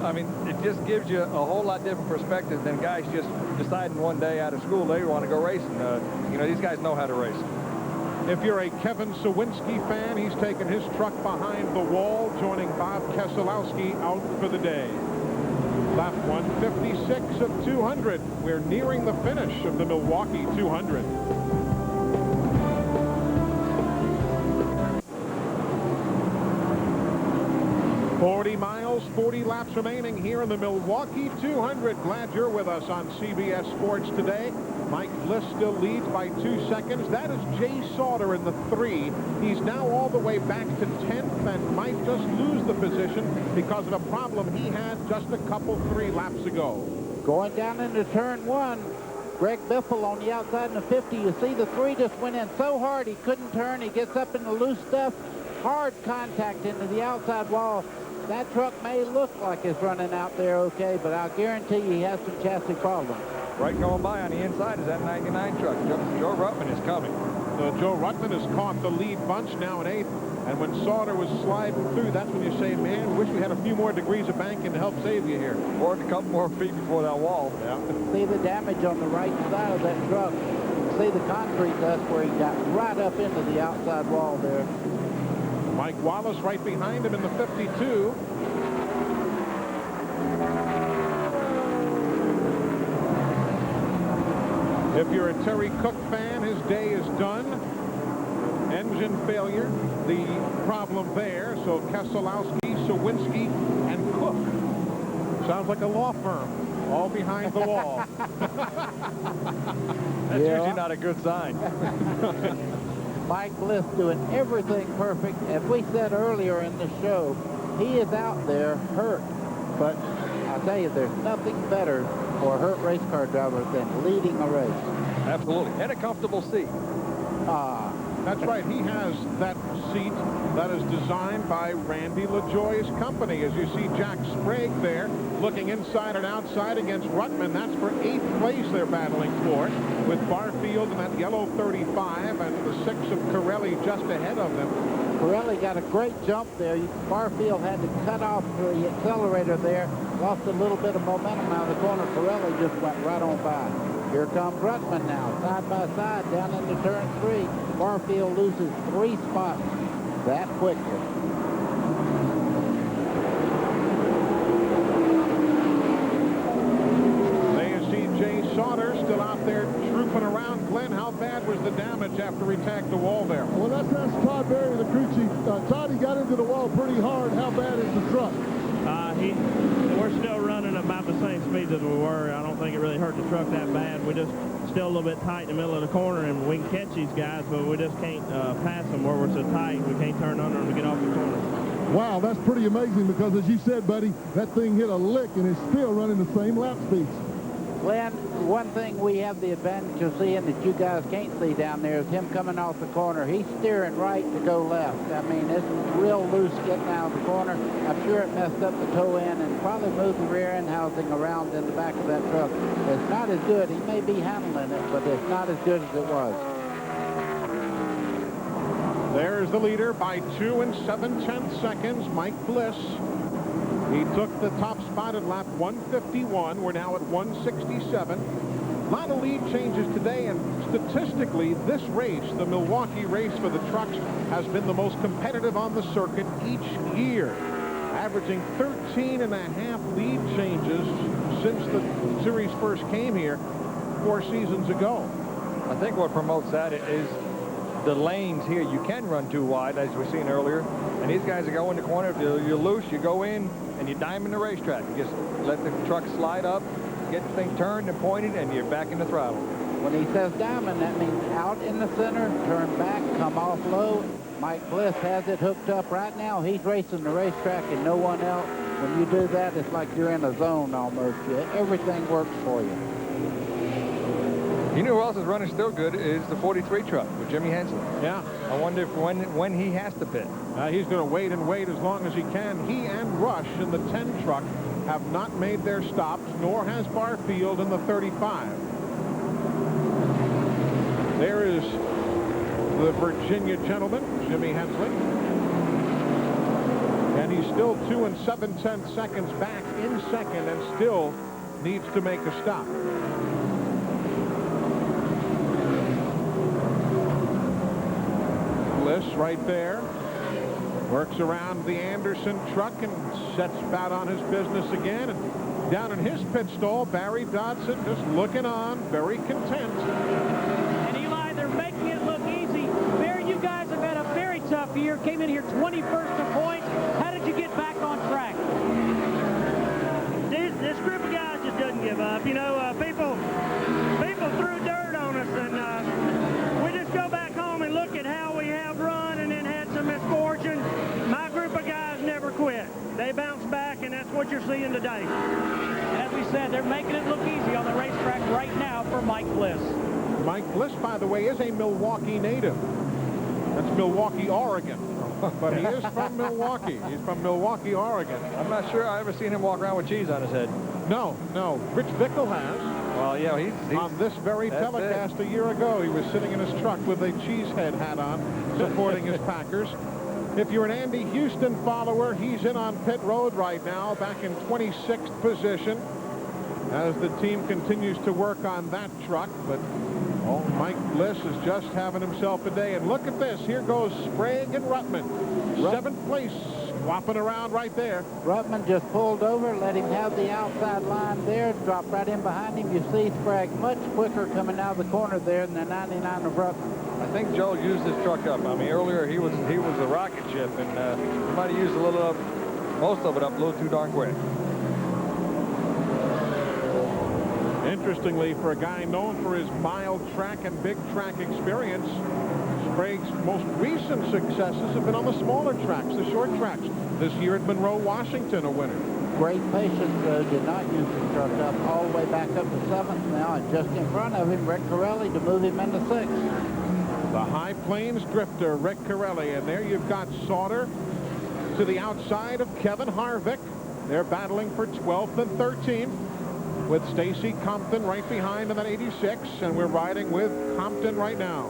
I mean, it just gives you a whole lot different perspective than guys just deciding one day out of school they want to go racing. You know, these guys know how to race. If you're a Kevin Sawinski fan, he's taken his truck behind the wall, joining Bob Keselowski out for the day. Lap 156 of 200. We're nearing the finish of the Milwaukee 200. $40 miles, 40 laps remaining here in the Milwaukee 200. Glad you're with us on CBS Sports today. Mike Bliss still leads by 2 seconds. That is Jay Sauter in the 3. He's now all the way back to 10th and might just lose the position because of a problem he had just a couple 3 laps ago. Going down into turn 1, Greg Biffle on the outside in the 50. You see the 3 just went in so hard he couldn't turn. He gets up in the loose stuff. Hard contact into the outside wall. That truck may look like it's running out there okay, but I'll guarantee you he has some chassis problems. Right going by on the inside is that 99 truck. Joe Ruttman is coming. So Joe Ruttman has caught the lead bunch now in 8th. And when Sauter was sliding through, that's when you say, man, wish we had a few more degrees of banking to help save you here. Or a couple more feet before that wall. Yeah. See the damage on the right side of that truck. See the concrete dust where he got right up into the outside wall there. Mike Wallace right behind him in the 52. If you're a Terry Cook fan, his day is done. Engine failure, the problem there. So Keselowski, Sawinski, and Cook. Sounds like a law firm, all behind the wall. That's usually not a good sign. Mike Bliss doing everything perfect. As we said earlier in the show, he is out there hurt. But I'll tell you, there's nothing better for a hurt race car driver than leading a race. Absolutely. And a comfortable seat. That's right. He has that seat that is designed by Randy LaJoie's company. As you see Jack Sprague there looking inside and outside against Ruttman. That's for 8th place they're battling for, with Barfield in that yellow 35 and the 6 of Corelli just ahead of them. Corelli got a great jump there. Barfield had to cut off the accelerator there. Lost a little bit of momentum out of the corner. Corelli just went right on by. Here comes Ruttman now, side by side, down into turn 3. Barfield loses 3 spots that quickly. There you see Jay Sauter still out there trooping around. Glenn, how bad was the damage after he tagged the wall there? Well, that's Todd Berry, the crew chief. Todd, he got into the wall pretty hard. How bad is the truck? We're still running about the same speeds as we were, I don't think it really hurt the truck that bad. We just still a little bit tight in the middle of the corner, and we can catch these guys, but we just can't pass them where we're so tight. We can't turn under them to get off the corner. Wow, that's pretty amazing because, as you said, buddy, that thing hit a lick and it's still running the same lap speeds. Glenn, one thing we have the advantage of seeing that you guys can't see down there is him coming off the corner. He's steering right to go left. I mean, it's real loose getting out of the corner. I'm sure it messed up the toe end and probably moved the rear end housing around in the back of that truck. It's not as good. He may be handling it, but it's not as good as it was. There's the leader by 2 7/10 seconds, Mike Bliss. He took the top spot at lap 151. We're now at 167. A lot of lead changes today, and statistically, this race, the Milwaukee race for the trucks, has been the most competitive on the circuit each year, averaging 13.5 lead changes since the series first came here 4 seasons ago. I think what promotes that is the lanes here. You can run too wide, as we've seen earlier, and these guys that go in the corner, if you're loose, you go in and you diamond the racetrack. You just let the truck slide up, get the thing turned and pointed, and you're back in the throttle. When he says diamond, that means out in the center, turn back, come off low. Mike Bliss has it hooked up right now. He's racing the racetrack and no one else. When you do that, it's like you're in a zone almost. Everything works for you. You know who else is running still good is the 43 truck with Jimmy Hensley. Yeah. I wonder if when he has to pit. He's going to wait and wait as long as he can. He and Rush in the 10 truck have not made their stops, nor has Barfield in the 35. There is the Virginia gentleman, Jimmy Hensley. And he's still 2 7/10 seconds back in second and still needs to make a stop. Bliss right there. Works around the Anderson truck and sets about on his business again. And down in his pit stall, Barry Dodson just looking on, very content. And Eli, they're making it look easy. Barry, you guys have had a very tough year. Came in here 21st in points. How did you get back on track? This group of guys just doesn't give up. You know, people threw dirt on us, and we just go back home and look at how we have run and then had some misfortune. My group of guys never quit. They bounce back, and that's what you're seeing today. As we said, they're making it look easy on the racetrack right now for Mike Bliss. Mike Bliss, by the way, is a Milwaukee native. That's Milwaukee, Oregon. But he is from Milwaukee. He's from Milwaukee, Oregon. I'm not sure I ever seen him walk around with cheese on his head. No. Rich Bickle has. Well, yeah, he's on this very telecast a year ago, he was sitting in his truck with a cheesehead hat on, supporting his Packers. If you're an Andy Houston follower, he's in on pit road right now, back in 26th position, as the team continues to work on that truck. But Mike Bliss is just having himself a day. And look at this. Here goes Sprague and Ruttman. 7th place, swapping around right there. Ruttman just pulled over, let him have the outside line there, dropped right in behind him. You see Sprague much quicker coming out of the corner there than the 99 of Ruttman. I think Joe used his truck up. I mean, earlier he was a rocket ship, and he might have used a little of, most of it up a little too darn quick. Interestingly, for a guy known for his mild track and big track experience, Sprague's most recent successes have been on the smaller tracks, the short tracks. This year at Monroe, Washington, a winner. Great patience, though, did not use the truck up all the way back up to 7th now, and just in front of him, Rick Corelli to move him into 6th. The High Plains drifter, Rick Corelli, and there you've got Sauter to the outside of Kevin Harvick. They're battling for 12th and 13th. With Stacy Compton right behind in that 86, and we're riding with Compton right now.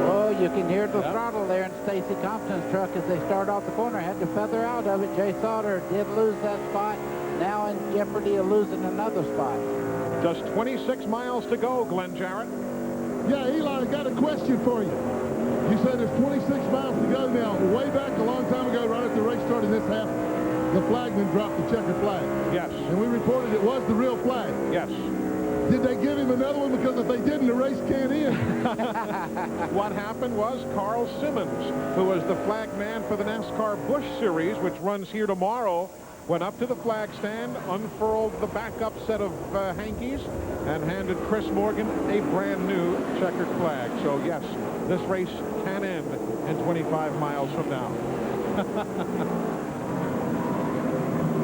Oh, you can hear the throttle there in Stacy Compton's truck as they start off the corner. Had to feather out of it. Jay Sauter did lose that spot. Now in jeopardy of losing another spot. Just 26 miles to go, Glenn Jarrett. Yeah, Eli, I got a question for you. You said there's 26 miles to go now. Way back a long time ago, right at the race start in this half, the flagman dropped the checkered flag. Yes. And we reported it was the real flag. Yes. Did they give him another one? Because if they didn't, the race can't end. What happened was Carl Simmons, who was the flag man for the NASCAR Busch Series, which runs here tomorrow, went up to the flag stand, unfurled the backup set of hankies, and handed Chris Morgan a brand new checkered flag. So yes, this race can end in 25 miles from now.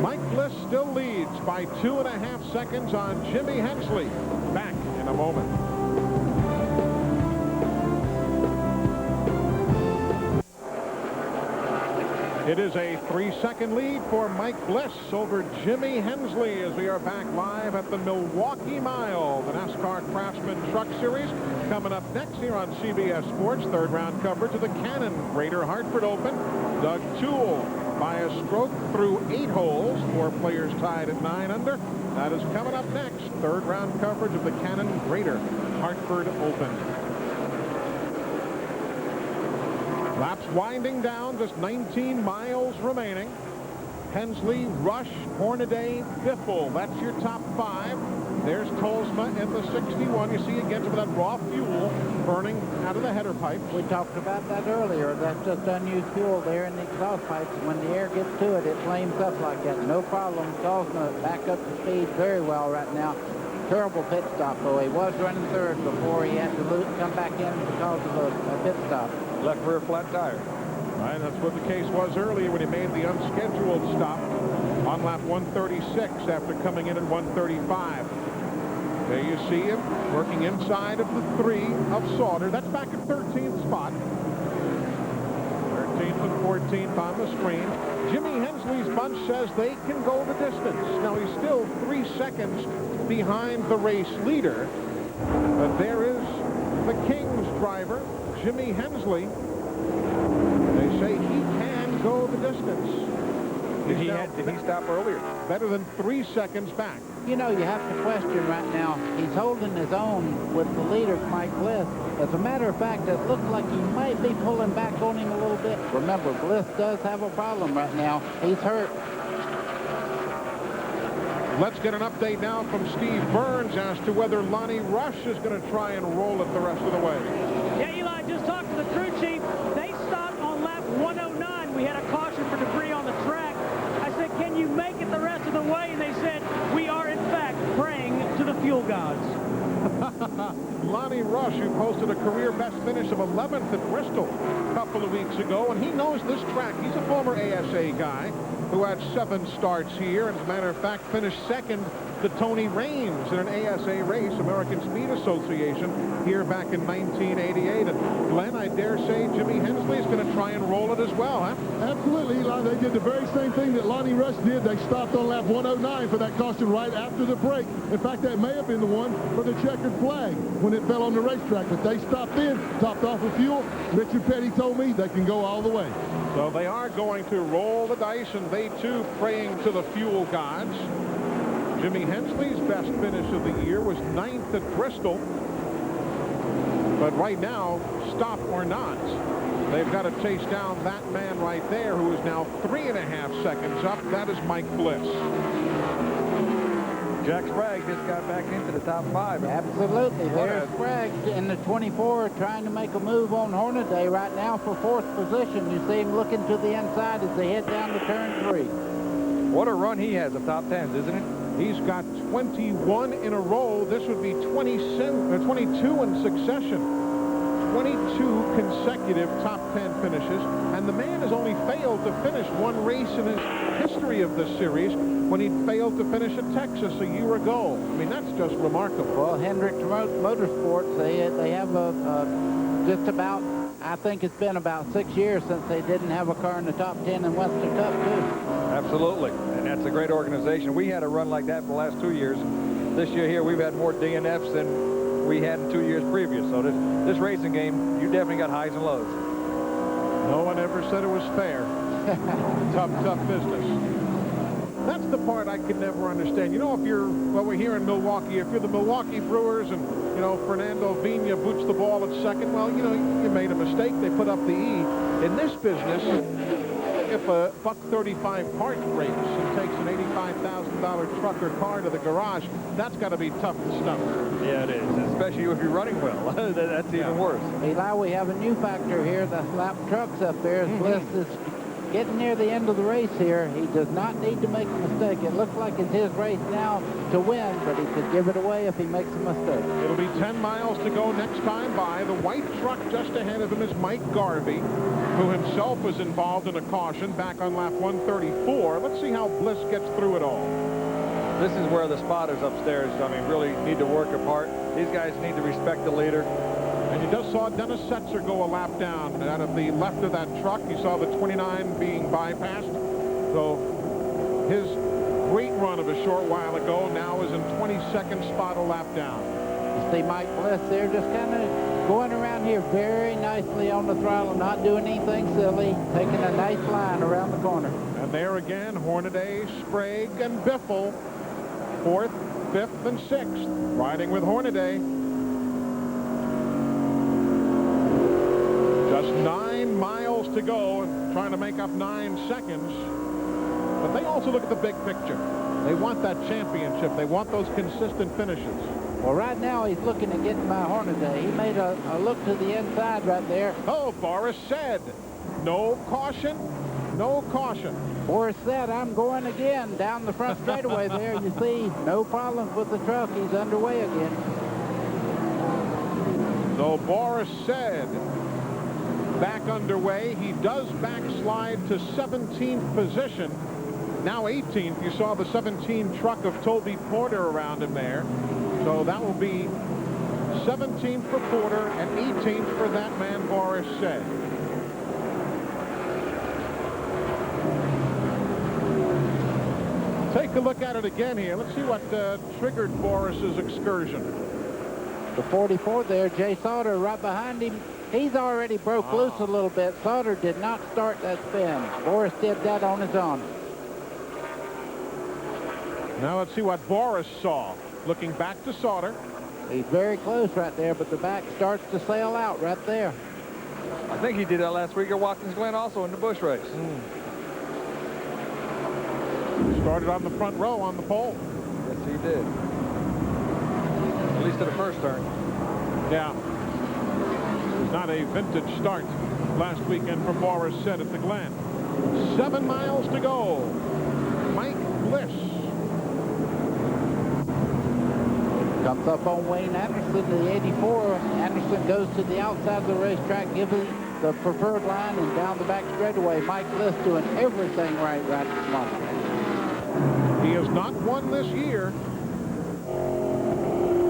Mike Bliss still leads by 2.5 seconds on Jimmy Hensley. Back in a moment. It is a 3-second lead for Mike Bliss over Jimmy Hensley as we are back live at the Milwaukee Mile, the NASCAR Craftsman Truck Series. Coming up next here on CBS Sports, third round coverage of the Cannon Greater Hartford Open. Doug Toole by a stroke through 8 holes. 4 players tied at 9 under. That is coming up next. Third round coverage of the Cannon Greater Hartford Open. Laps winding down, just 19 miles remaining. Hensley, Rush, Hornaday, Biffle. That's your top 5. There's Tolsma in the 61. You see again some of that raw fuel burning out of the header pipe. We talked about that earlier. That's just unused fuel there in the exhaust pipes. When the air gets to it, it flames up like that. No problem. Tolsma back up to speed very well right now. Terrible pit stop, though. He was running third before he had to come back in because of a pit stop. Left rear flat tire. Right, that's what the case was earlier when he made the unscheduled stop on lap 136 after coming in at 135. There you see him working inside of the 3 of Sauter. That's back at 13th spot. 13th and 14th on the screen. Jimmy Hensley's bunch says they can go the distance. Now he's still 3 seconds behind the race leader, but there is the King's driver, Jimmy Hensley. They say he can go the distance. Did he stop earlier? Better than 3 seconds back. You know, you have to question right now. He's holding his own with the leader, Mike Bliss. As a matter of fact, it looks like he might be pulling back on him a little bit. Remember, Bliss does have a problem right now. He's hurt. Let's get an update now from Steve Burns as to whether Lonnie Rush is going to try and roll it the rest of the way. Yeah, Eli, just talked to the crew chief. They stopped on lap 109. We had a caution for debris on the track. I said, can you make it the rest of the way? And they said, we are, in fact, praying to the fuel gods. Lonnie Rush, who posted a career best finish of 11th at Bristol a couple of weeks ago, and he knows this track. He's a former ASA guy who had 7 starts here, and as a matter of fact, finished second to Tony Raines in an ASA race, American Speed Association, here back in 1988. And Glenn, I dare say Jimmy Hensley is going to try and roll it as well, huh? Absolutely, Eli. They did the very same thing that Lonnie Rush did. They stopped on lap 109 for that caution right after the break. In fact, that may have been the one for the checkered flag when it fell on the racetrack. But they stopped in, topped off with fuel. Richard Petty told me they can go all the way. So they are going to roll the dice, and they too praying to the fuel gods. Jimmy Hensley's best finish of the year was 9th at Bristol. But right now, stop or not, they've got to chase down that man right there who is now 3.5 seconds up. That is Mike Bliss. Jack Sprague just got back into the top 5. Absolutely. There's Sprague in the 24 trying to make a move on Hornaday right now for 4th position. You see him looking to the inside as they head down to turn 3. What a run he has of top 10s, isn't it? He's got 21 in a row. This would be 22 in succession. 22 consecutive top 10 finishes. And the man has only failed to finish one race in his history of this series when he failed to finish at Texas a year ago. I mean, that's just remarkable. Well, Hendrick Motorsports, they have just about, I think it's been about 6 years since they didn't have a car in the top 10 in Western Cup, too. Absolutely. And that's a great organization. We had a run like that for the last 2 years. This year here, we've had more DNFs than we had in 2 years previous. So this racing game, you definitely got highs and lows. No one ever said it was fair. Tough business. That's the part I could never understand. You know, if you're, well, we're here in Milwaukee, if you're the Milwaukee Brewers and, you know, Fernando Vina boots the ball at second, well, you know, you made a mistake. They put up the E. In this business, if a $135 parts breaks and takes an $85,000 truck or car to the garage, that's got to be tough to stomach. Yeah, it is, especially if you're running well. That's even worse. Eli, we have a new factor here. The lap trucks up there. Bliss is getting near the end of the race here. He does not need to make a mistake. It looks like it's his race now to win, but he could give it away if he makes a mistake. It'll be 10 miles to go next time by. The white truck just ahead of him is Mike Garvey, who himself was involved in a caution back on lap 134. Let's see how Bliss gets through it all. This is where the spotters upstairs, I mean, really need to work apart. These guys need to respect the leader. And you just saw Dennis Setzer go a lap down out of the left of that truck. You saw the 29 being bypassed. So his great run of a short while ago now is in 22nd spot, a lap down. You see Mike Bliss there just kind of going around here very nicely on the throttle, not doing anything silly, taking a nice line around the corner. And there again, Hornaday, Sprague, and Biffle, 4th, 5th, and 6th, riding with Hornaday. Just 9 miles to go, and trying to make up 9 seconds. But they also look at the big picture. They want that championship. They want those consistent finishes. Well, right now he's looking at getting by Hornaday. He made a look to the inside right there. Oh, Boris said, no caution, no caution. Boris said, I'm going again down the front straightaway there. You see, no problems with the truck. He's underway again. So Boris said, back underway. He does backslide to 17th position. Now 18th. You saw the 17 truck of Toby Porter around him there. So that will be 17th for Porter and 18th for that man Boris said. Take a look at it again here. Let's see what triggered Boris's excursion. The 44 there, Jay Sauter right behind him. He's already broke loose a little bit. Sauter did not start that spin. Boris did that on his own. Now let's see what Boris saw. Looking back to Sauter. He's very close right there, but the back starts to sail out right there. I think he did that last week at Watkins Glen also in the Busch race. Started on the front row on the pole. Yes, he did. At least at the first turn. Yeah. It's not a vintage start last weekend for Boris said at the Glen. 7 miles to go. Mike Bliss. Comes up on Wayne Anderson, the 84. Anderson goes to the outside of the racetrack, giving the preferred line and down the back straightaway. Mike Bliss doing everything right at this moment. He has not won this year.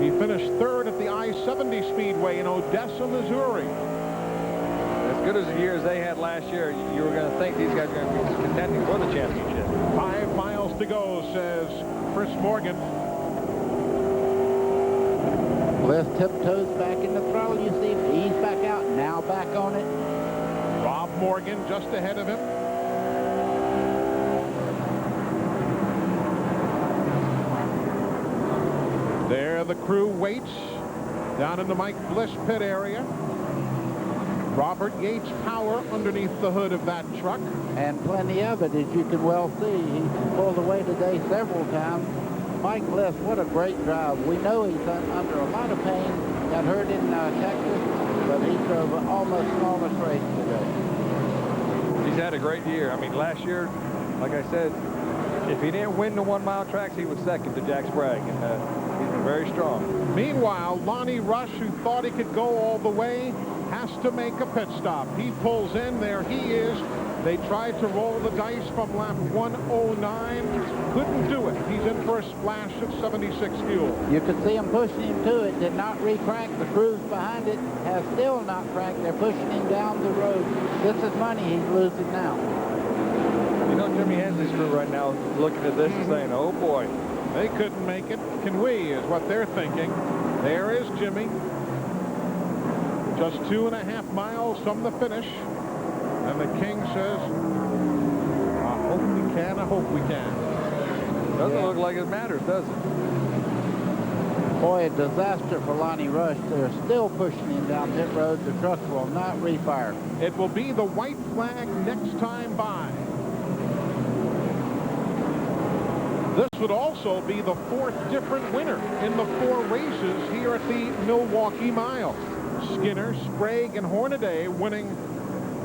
He finished 3rd at the I-70 Speedway in Odessa, Missouri. As good as the year as they had last year, you were going to think these guys are going to be contending for the championship. 5 miles to go, says Chris Morgan. Bliss tiptoes back in the throttle. You see him ease back out, now back on it. Rob Morgan just ahead of him. There the crew waits down in the Mike Bliss pit area. Robert Yates power underneath the hood of that truck. And plenty of it, as you can well see. He pulled away today several times. Mike Bliss, what a great drive. We know he's under a lot of pain. Got hurt in Texas, but he drove an almost flawless race today. He's had a great year. I mean, last year, like I said, if he didn't win the 1 mile tracks, he was second to Jack Sprague. And he's been very strong. Meanwhile, Lonnie Rush, who thought he could go all the way, has to make a pit stop. He pulls in. There he is. They tried to roll the dice from lap 109. Couldn't do it. He's in for a splash of 76 fuel. You could see him pushing him to it. Did not re-crank. The crews behind it have still not cranked. They're pushing him down the road. This is money he's losing now. You know, Jimmy Hensley's crew right now looking at this and saying, oh boy. They couldn't make it. Can we, is what they're thinking. There is Jimmy. Just 2.5 miles from the finish. And the King says, I hope we can, I hope we can. Doesn't look like it matters, does it? Boy, a disaster for Lonnie Rush. They're still pushing him down pit road. The truck will not refire. It will be the white flag next time by. This would also be the 4th different winner in the 4 races here at the Milwaukee Mile. Skinner, Sprague, and Hornaday winning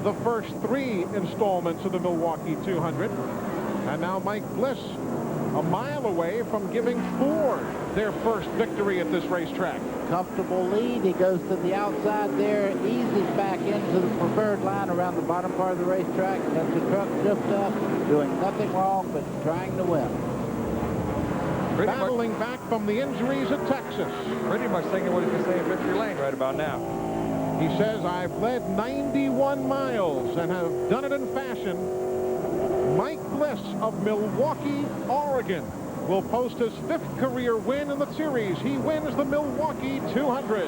the first 3 installments of the Milwaukee 200. And now Mike Bliss a mile away from giving Ford their first victory at this racetrack. Comfortable lead. He goes to the outside there, eases back into the preferred line around the bottom part of the racetrack. Lets the truck drift up, doing nothing wrong but trying to win. Battling back from the injuries at Texas. Pretty much thinking what he's been saying victory lane right about now. He says, I've led 91 miles and have done it in fashion. Mike Bliss of Milwaukee, Oregon, will post his 5th career win in the series. He wins the Milwaukee 200.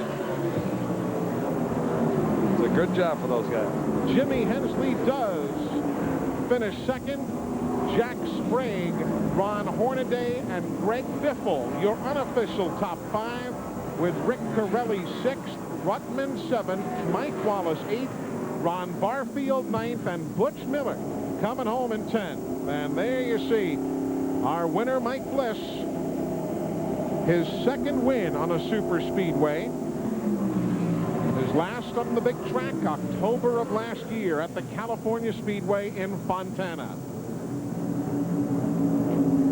It's a good job for those guys. Jimmy Hensley does finish 2nd. Jack Sprague, Ron Hornaday, and Greg Biffle, your unofficial top 5, with Rick Corelli 6th, Rutman 7th, Mike Wallace 8th, Ron Barfield 9th, and Butch Miller coming home in 10th. And there you see our winner, Mike Bliss, his 2nd win on a super speedway. His last on the big track, October of last year at the California Speedway in Fontana.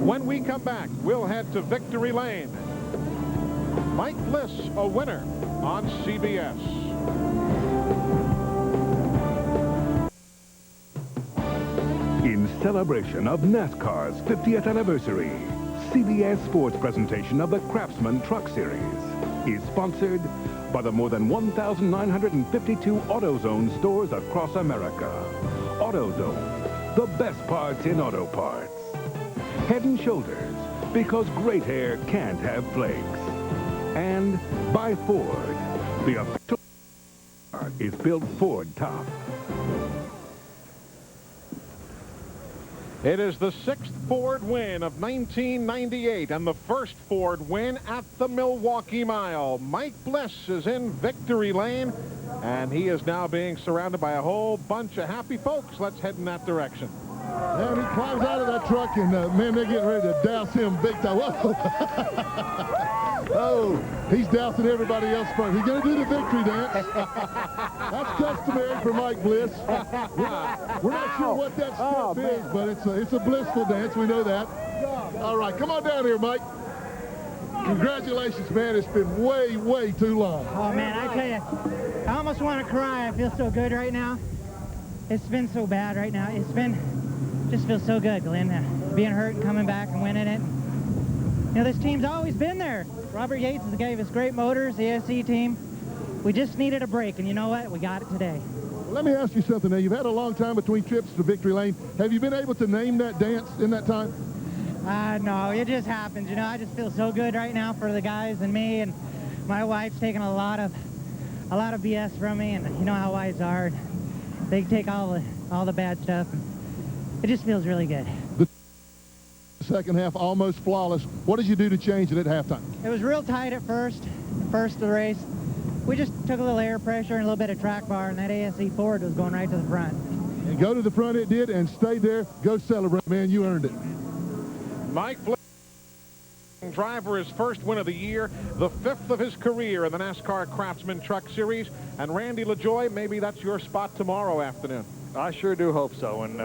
When we come back, we'll head to Victory Lane. Mike Bliss, a winner on CBS. In celebration of NASCAR's 50th anniversary, CBS Sports presentation of the Craftsman Truck Series is sponsored by the more than 1,952 AutoZone stores across America. AutoZone, the best parts in auto parts. Head and Shoulders, because great hair can't have flakes. And by Ford, the official car is built Ford top. It is the 6th Ford win of 1998 and the first Ford win at the Milwaukee Mile. Mike Bliss is in victory lane, and he is now being surrounded by a whole bunch of happy folks. Let's head in that direction. And he climbs out of that truck, and man, they're getting ready to douse him big time. Whoa. Oh, he's dousing everybody else first. He's going to do the victory dance. That's customary for Mike Bliss. We're not sure what that step is, but it's a blissful dance. We know that. All right, come on down here, Mike. Congratulations, man. It's been way, way too long. Oh, man, I tell you, I almost want to cry. I feel so good right now. It's been so bad right now. Just feels so good, Glenn, being hurt and coming back and winning it. You know, this team's always been there. Robert Yates gave us great motors, the SE team. We just needed a break, and you know what? We got it today. Well, let me ask you something now. You've had a long time between trips to victory lane. Have you been able to name that dance in that time? No, it just happens. You know, I just feel so good right now for the guys and me, and my wife's taking a lot of BS from me, and you know how wives are. They take all the bad stuff. It just feels really good. The second half almost flawless. What did you do to change it at halftime? It was real tight at first of the race. We just took a little air pressure and a little bit of track bar, and that ASE Ford was going right to the front. And go to the front it did, and stay there. Go celebrate, man. You earned it. Mike Bliss, driver, his first win of the year, the 5th of his career in the NASCAR Craftsman Truck Series. And Randy LaJoie, maybe that's your spot tomorrow afternoon. I sure do hope so. And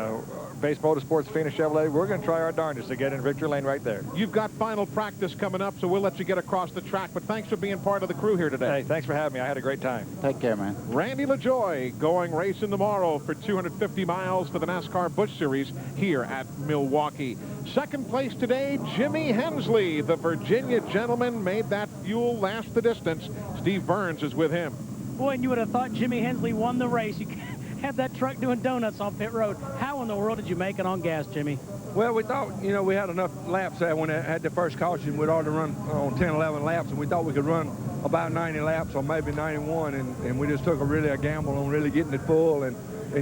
Base Motorsports, Phoenix Chevrolet, we're going to try our darndest to get in victory lane right there. You've got final practice coming up, so we'll let you get across the track. But thanks for being part of the crew here today. Hey, thanks for having me. I had a great time. Take care, man. Randy LaJoie going racing tomorrow for 250 miles for the NASCAR Busch Series here at Milwaukee. Second place today, Jimmy Hensley. The Virginia gentleman made that fuel last the distance. Steve Burns is with him. Boy, and you would have thought Jimmy Hensley won the race. You had that truck doing donuts on pit road. How in the world did you make it on gas, Jimmy? Well, we thought, you know, we had enough laps there when I had the first caution. We'd already run on 10, 11 laps, and we thought we could run about 90 laps or maybe 91, and we just took a gamble on really getting it full and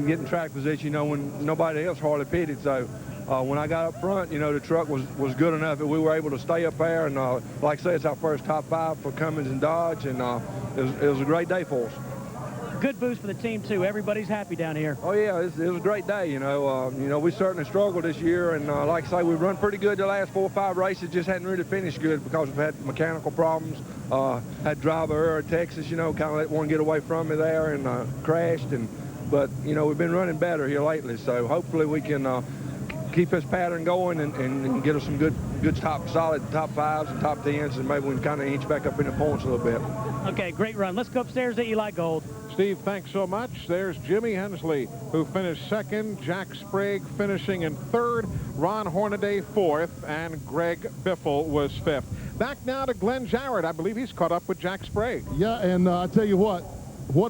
getting track position, you know, when nobody else hardly pitted. So when I got up front, you know, the truck was good enough that we were able to stay up there, and like I say, it's our first top 5 for Cummins and Dodge, and it was a great day for us. good boost for the team, too. Everybody's happy down here. Oh, yeah, it was a great day, you know. We certainly struggled this year, and like I say, we've run pretty good the last 4 or 5 races, just hadn't really finished good because we've had mechanical problems. Had driver error at Texas, you know, kind of let one get away from me there and crashed. But, you know, we've been running better here lately, so hopefully we can keep this pattern going and get us some good solid top 5s and top 10s, and maybe we can kind of inch back up in the points a little bit. Okay, great run. Let's go upstairs to Eli Gold. Steve, thanks so much. There's Jimmy Hensley, who finished 2nd, Jack Sprague finishing in 3rd, Ron Hornaday 4th, and Greg Biffle was 5th. Back now to Glenn Jarrett. I believe he's caught up with Jack Sprague. Yeah, and I tell you what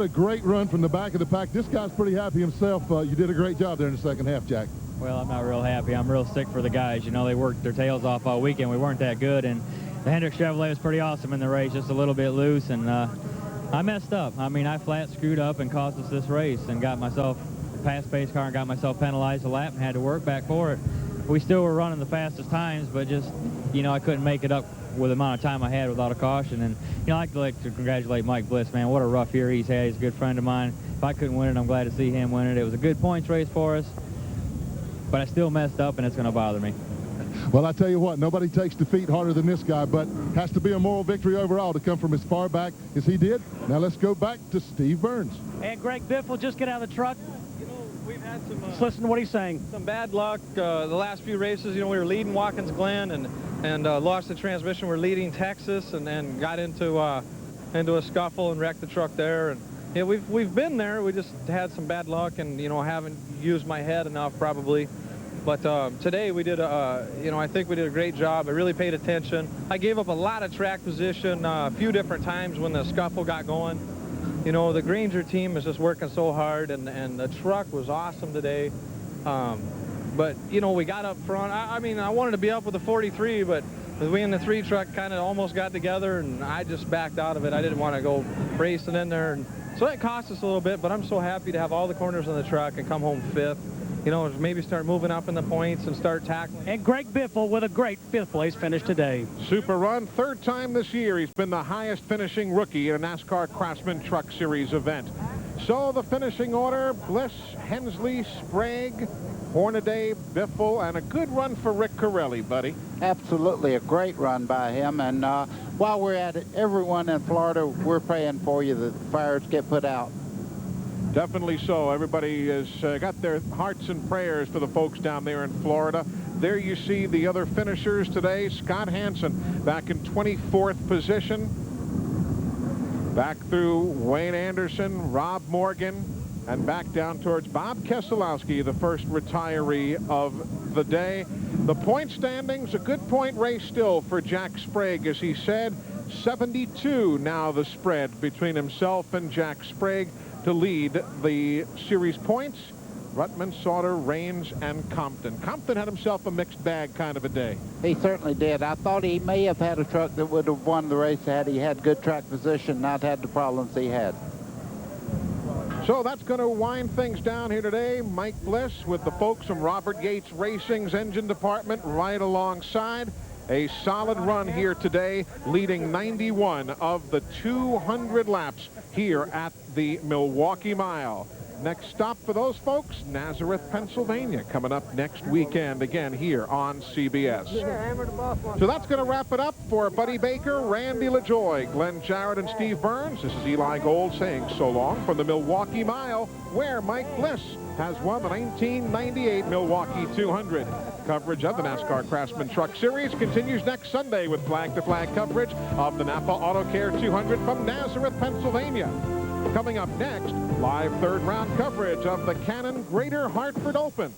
a great run from the back of the pack. This guy's pretty happy himself. You did a great job there in the second half, Jack. Well, I'm not real happy. I'm real sick for the guys. You know, they worked their tails off all weekend. We weren't that good, and the Hendrick Chevrolet was pretty awesome in the race, just a little bit loose, and I messed up. I mean, I flat screwed up and cost us this race and got myself past pace car and got myself penalized a lap and had to work back for it. We still were running the fastest times, but just, you know, I couldn't make it up with the amount of time I had without a caution. And, you know, I'd like to congratulate Mike Bliss, man. What a rough year he's had. He's a good friend of mine. If I couldn't win it, I'm glad to see him win it. It was a good points race for us, but I still messed up, and it's going to bother me. Well, I tell you what, nobody takes defeat harder than this guy, but has to be a moral victory overall to come from as far back as he did. Now let's go back to Steve Burns. And Greg Biffle just get out of the truck. You know, we've had some... Let's listen to what he's saying. Some bad luck the last few races. You know, we were leading Watkins Glen and lost the transmission. We're leading Texas and got into a scuffle and wrecked the truck there. And yeah, we've been there. We just had some bad luck, and you know, haven't used my head enough probably. But today we did, you know, I think we did a great job. I really paid attention. I gave up a lot of track position a few different times when the scuffle got going. You know, the Granger team is just working so hard, and the truck was awesome today. But, you know, we got up front. I mean, I wanted to be up with the 43, but we and the 3 truck kind of almost got together, and I just backed out of it. I didn't want to go racing in there. And so that cost us a little bit, but I'm so happy to have all the corners on the truck and come home 5th. You know, maybe start moving up in the points and start tackling. And Greg Biffle with a great 5th place finish today. Super run, 3rd time this year. He's been the highest finishing rookie in a NASCAR Craftsman Truck Series event. So the finishing order: Bliss, Hensley, Sprague, Hornaday, Biffle, and a good run for Rick Corelli, buddy. Absolutely a great run by him. And while we're at it, everyone in Florida, we're praying for you that the fires get put out. Definitely so. Everybody has got their hearts and prayers for the folks down there in Florida. There you see the other finishers today. Scott Hansen back in 24th position. Back through Wayne Anderson, Rob Morgan, and back down towards Bob Keselowski, the first retiree of the day. The point standings, a good point race still for Jack Sprague, as he said. 72 now the spread between himself and Jack Sprague to lead the series points. Rutman, Sauter, Raines, and Compton. Compton had himself a mixed bag kind of a day. He certainly did. I thought he may have had a truck that would have won the race had he had good track position, not had the problems he had. So that's going to wind things down here today. Mike Bliss with the folks from Robert Yates Racing's engine department right alongside. A solid run here today, leading 91 of the 200 laps here at the Milwaukee Mile. Next stop for those folks, Nazareth, Pennsylvania, coming up next weekend again here on CBS. So that's going to wrap it up for Buddy Baker, Randy LaJoy, Glenn Jarrett, and Steve Burns. This is Eli Gold saying so long from the Milwaukee Mile, where Mike Bliss has won the 1998 Milwaukee 200. Coverage of the NASCAR Craftsman Truck Series continues next Sunday with flag-to-flag coverage of the Napa Auto Care 200 from Nazareth, Pennsylvania. Coming up next, live third round coverage of the Cannon Greater Hartford Open.